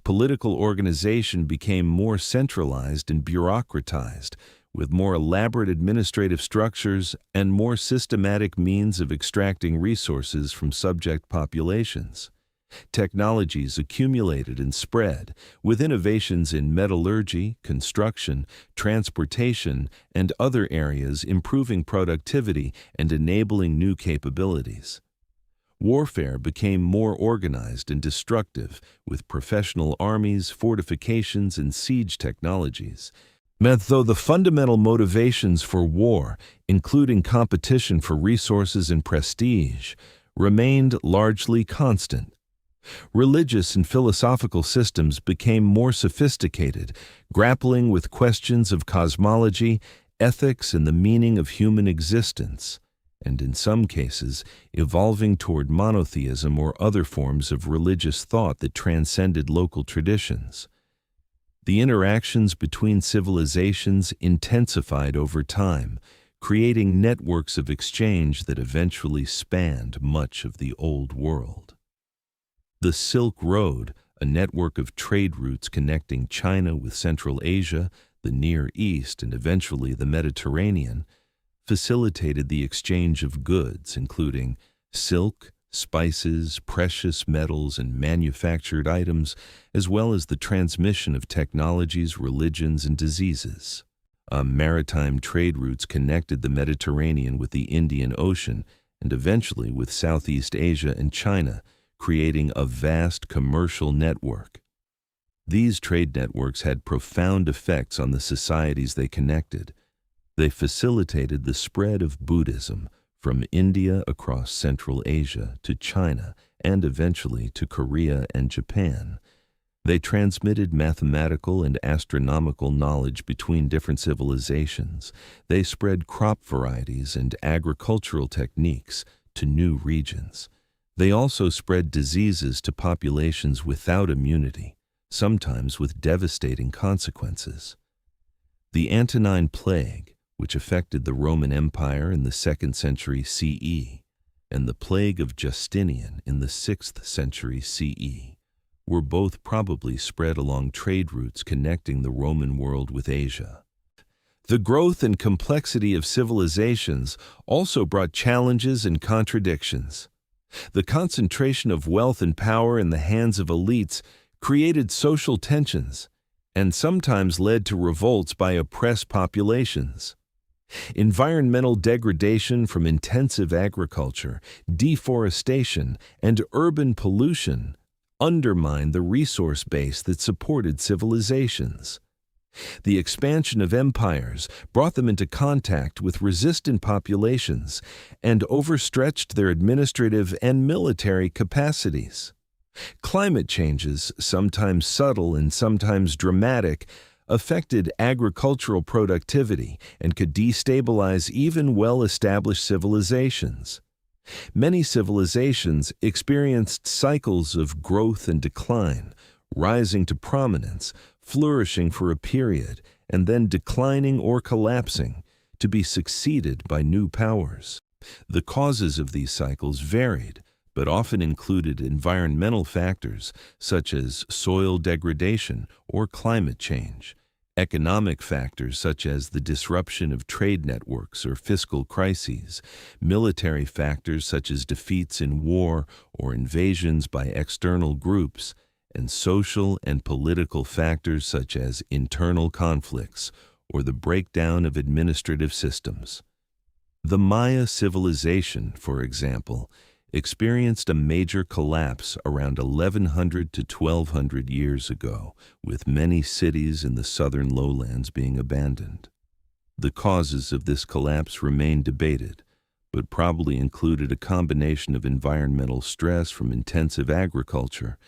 Speaker 1: Political organization became more centralized and bureaucratized, with more elaborate administrative structures and more systematic means of extracting resources from subject populations. Technologies accumulated and spread, with innovations in metallurgy, construction, transportation, and other areas improving productivity and enabling new capabilities. Warfare became more organized and destructive, with professional armies, fortifications, and siege technologies. Though the fundamental motivations for war, including competition for resources and prestige, remained largely constant. Religious and philosophical systems became more sophisticated, grappling with questions of cosmology, ethics, and the meaning of human existence, and in some cases, evolving toward monotheism or other forms of religious thought that transcended local traditions. The interactions between civilizations intensified over time, creating networks of exchange that eventually spanned much of the Old World. The Silk Road, a network of trade routes connecting China with Central Asia, the Near East, and eventually the Mediterranean, facilitated the exchange of goods, including silk, spices, precious metals, and manufactured items, as well as the transmission of technologies, religions, and diseases. Maritime trade routes connected the Mediterranean with the Indian Ocean and eventually with Southeast Asia and China, creating a vast commercial network. These trade networks had profound effects on the societies they connected. They facilitated the spread of Buddhism from India across Central Asia to China and eventually to Korea and Japan. They transmitted mathematical and astronomical knowledge between different civilizations. They spread crop varieties and agricultural techniques to new regions. They also spread diseases to populations without immunity, sometimes with devastating consequences. The Antonine Plague, which affected the Roman Empire in the 2nd century CE, and the Plague of Justinian in the 6th century CE, were both probably spread along trade routes connecting the Roman world with Asia. The growth and complexity of civilizations also brought challenges and contradictions. The concentration of wealth and power in the hands of elites created social tensions and sometimes led to revolts by oppressed populations. Environmental degradation from intensive agriculture, deforestation, and urban pollution undermined the resource base that supported civilizations. The expansion of empires brought them into contact with resistant populations and overstretched their administrative and military capacities. Climate changes, sometimes subtle and sometimes dramatic, affected agricultural productivity and could destabilize even well-established civilizations. Many civilizations experienced cycles of growth and decline, rising to prominence, flourishing for a period, and then declining or collapsing, to be succeeded by new powers. The causes of these cycles varied, but often included environmental factors such as soil degradation or climate change, economic factors such as the disruption of trade networks or fiscal crises, military factors such as defeats in war or invasions by external groups, and social and political factors such as internal conflicts or the breakdown of administrative systems. The Maya civilization, for example, experienced a major collapse around 1100 to 1200 years ago, with many cities in the southern lowlands being abandoned. The causes of this collapse remain debated, but probably included a combination of environmental stress from intensive agriculture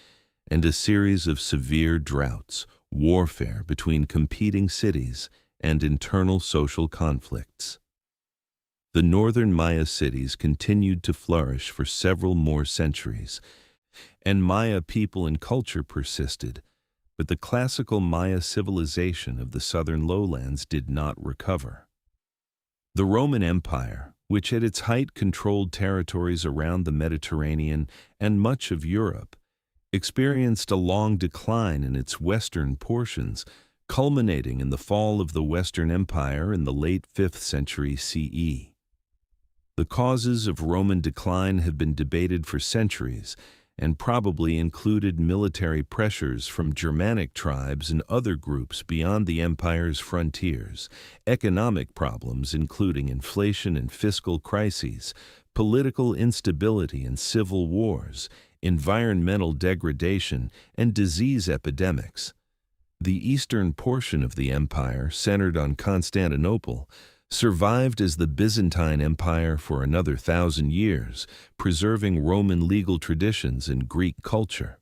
Speaker 1: and a series of severe droughts, warfare between competing cities, and internal social conflicts. The northern Maya cities continued to flourish for several more centuries, and Maya people and culture persisted, but the classical Maya civilization of the southern lowlands did not recover. The Roman Empire, which at its height controlled territories around the Mediterranean and much of Europe, experienced a long decline in its western portions, culminating in the fall of the Western Empire in the late 5th century CE. The causes of Roman decline have been debated for centuries and probably included military pressures from Germanic tribes and other groups beyond the empire's frontiers, economic problems including inflation and fiscal crises, political instability and civil wars, environmental degradation, and disease epidemics. The eastern portion of the empire, centered on Constantinople, survived as the Byzantine Empire for another 1,000 years, preserving Roman legal traditions and Greek culture.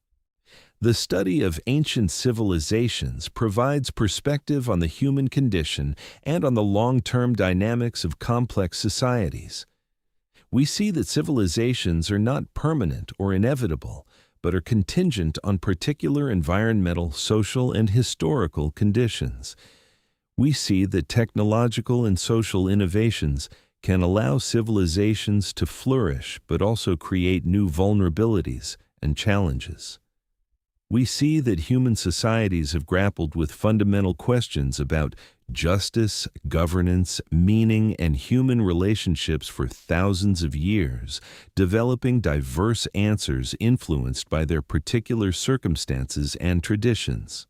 Speaker 1: The study of ancient civilizations provides perspective on the human condition and on the long-term dynamics of complex societies. We see that civilizations are not permanent or inevitable, but are contingent on particular environmental, social, and historical conditions. We see that technological and social innovations can allow civilizations to flourish but also create new vulnerabilities and challenges. We see that human societies have grappled with fundamental questions about justice, governance, meaning, and human relationships for thousands of years, developing diverse answers influenced by their particular circumstances and traditions.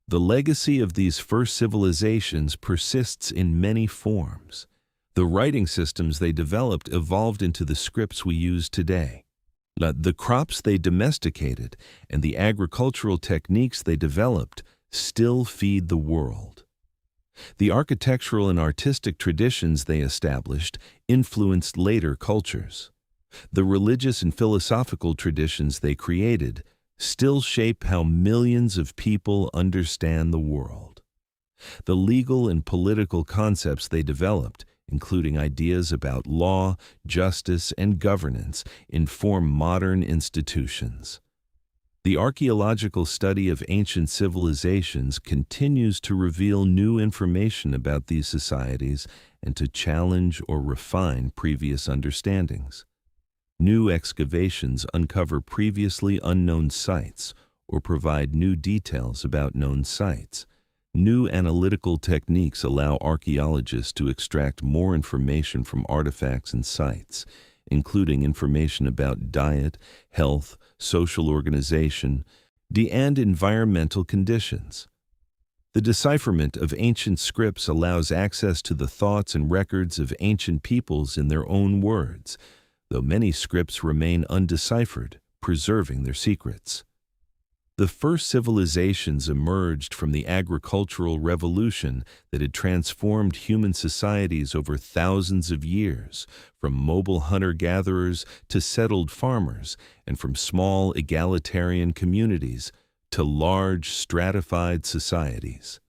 Speaker 1: The legacy of these first civilizations persists in many forms. The writing systems they developed evolved into the scripts we use today. The crops they domesticated and the agricultural techniques they developed still feed the world. The architectural and artistic traditions they established influenced later cultures. The religious and philosophical traditions they created still shape how millions of people understand the world. The legal and political concepts they developed, including ideas about law, justice, and governance, inform modern institutions. The archaeological study of ancient civilizations continues to reveal new information about these societies and to challenge or refine previous understandings. New excavations uncover previously unknown sites or provide new details about known sites. New analytical techniques allow archaeologists to extract more information from artifacts and sites, including information about diet, health, social organization, and environmental conditions. The decipherment of ancient scripts allows access to the thoughts and records of ancient peoples in their own words, though many scripts remain undeciphered, preserving their secrets. The first civilizations emerged from the agricultural revolution that had transformed human societies over thousands of years, from mobile hunter-gatherers to settled farmers, and from small egalitarian communities to large stratified societies.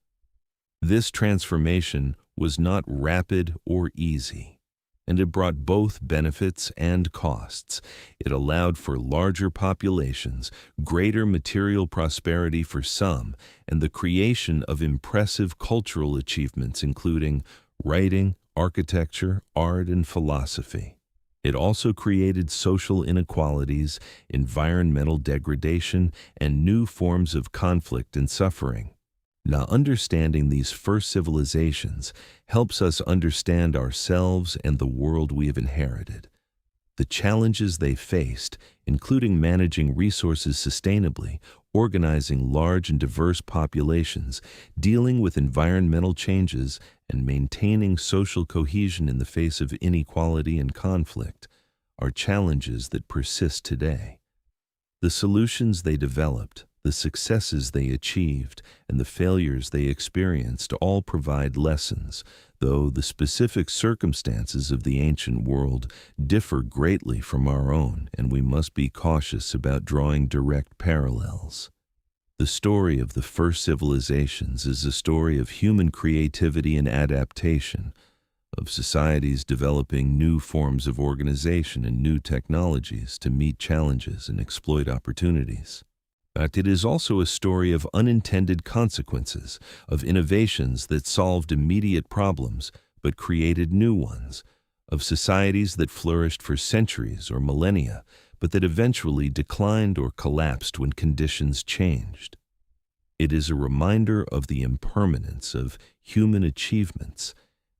Speaker 1: This transformation was not rapid or easy, and it brought both benefits and costs. It allowed for larger populations, greater material prosperity for some, and the creation of impressive cultural achievements including writing, architecture, art, and philosophy. It also created social inequalities, environmental degradation, and new forms of conflict and suffering. Now, understanding these first civilizations helps us understand ourselves and the world we have inherited. The challenges they faced, including managing resources sustainably, organizing large and diverse populations, dealing with environmental changes, and maintaining social cohesion in the face of inequality and conflict, are challenges that persist today. The solutions they developed, the successes they achieved, and the failures they experienced all provide lessons, though the specific circumstances of the ancient world differ greatly from our own, and we must be cautious about drawing direct parallels. The story of the first civilizations is a story of human creativity and adaptation, of societies developing new forms of organization and new technologies to meet challenges and exploit opportunities. But it is also a story of unintended consequences, of innovations that solved immediate problems but created new ones, of societies that flourished for centuries or millennia, but that eventually declined or collapsed when conditions changed. It is a reminder of the impermanence of human achievements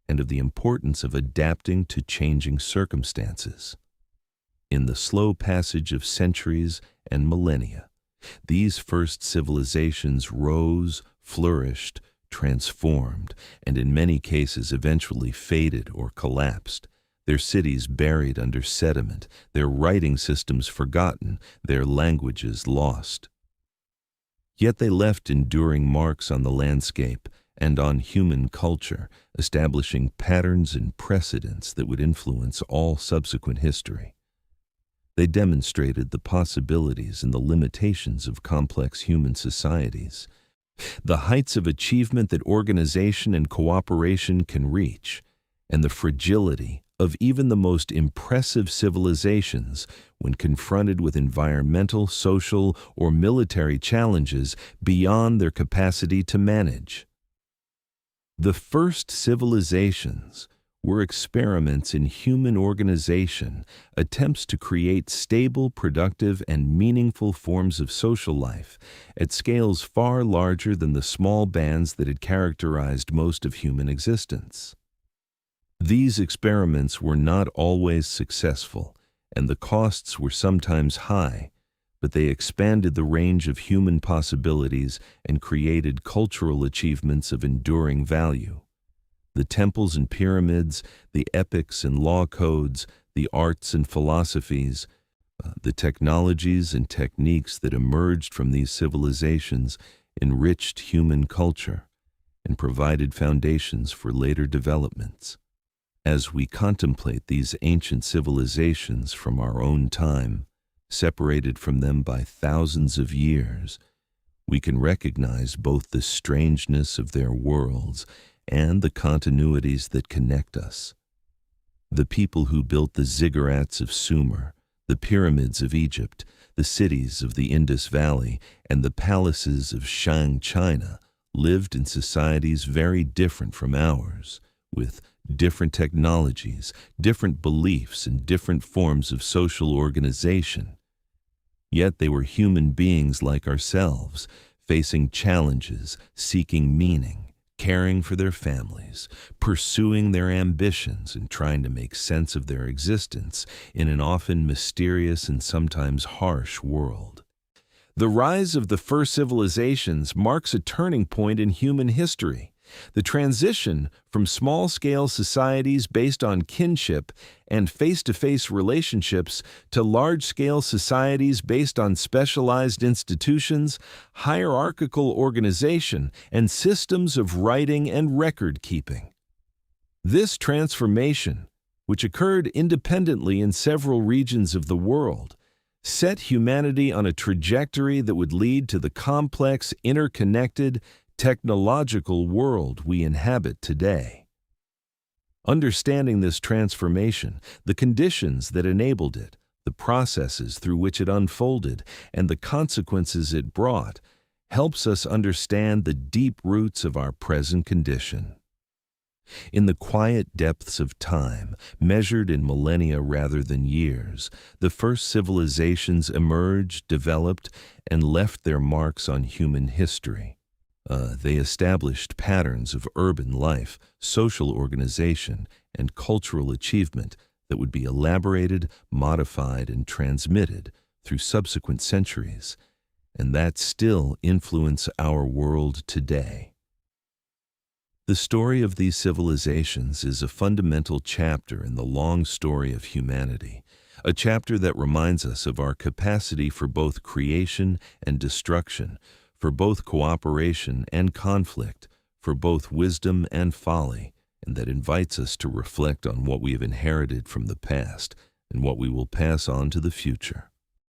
Speaker 1: and of the importance of adapting to changing circumstances. In the slow passage of centuries and millennia, these first civilizations rose, flourished, transformed, and in many cases eventually faded or collapsed, their cities buried under sediment, their writing systems forgotten, their languages lost. Yet they left enduring marks on the landscape and on human culture, establishing patterns and precedents that would influence all subsequent history. They demonstrated the possibilities and the limitations of complex human societies, the heights of achievement that organization and cooperation can reach, and the fragility of even the most impressive civilizations when confronted with environmental, social, or military challenges beyond their capacity to manage. The first civilizations were experiments in human organization, attempts to create stable, productive, and meaningful forms of social life at scales far larger than the small bands that had characterized most of human existence. These experiments were not always successful, and the costs were sometimes high, but they expanded the range of human possibilities and created cultural achievements of enduring value. The temples and pyramids, the epics and law codes, the arts and philosophies, The technologies and techniques that emerged from these civilizations enriched human culture and provided foundations for later developments. As we contemplate these ancient civilizations from our own time, separated from them by thousands of years, we can recognize both the strangeness of their worlds and the continuities that connect us. The people who built the ziggurats of Sumer, the pyramids of Egypt, the cities of the Indus Valley, and the palaces of Shang China lived in societies very different from ours, with different technologies, different beliefs, and different forms of social organization. Yet they were human beings like ourselves, facing challenges, seeking meaning, caring for their families, pursuing their ambitions, and trying to make sense of their existence in an often mysterious and sometimes harsh world. The rise of the first civilizations marks a turning point in human history. The transition from small-scale societies based on kinship and face-to-face relationships to large-scale societies based on specialized institutions, hierarchical organization, and systems of writing and record-keeping. This transformation, which occurred independently in several regions of the world, set humanity on a trajectory that would lead to the complex, interconnected, technological world we inhabit today. Understanding this transformation, the conditions that enabled it, the processes through which it unfolded, and the consequences it brought, helps us understand the deep roots of our present condition. In the quiet depths of time, measured in millennia rather than years, the first civilizations emerged, developed, and left their marks on human history. They established patterns of urban life, social organization, and cultural achievement that would be elaborated, modified, and transmitted through subsequent centuries, and that still influence our world today. The story of these civilizations is a fundamental chapter in the long story of humanity, a chapter that reminds us of our capacity for both creation and destruction, for both cooperation and conflict, for both wisdom and folly, and that invites us to reflect on what we have inherited from the past and what we will pass on to the future.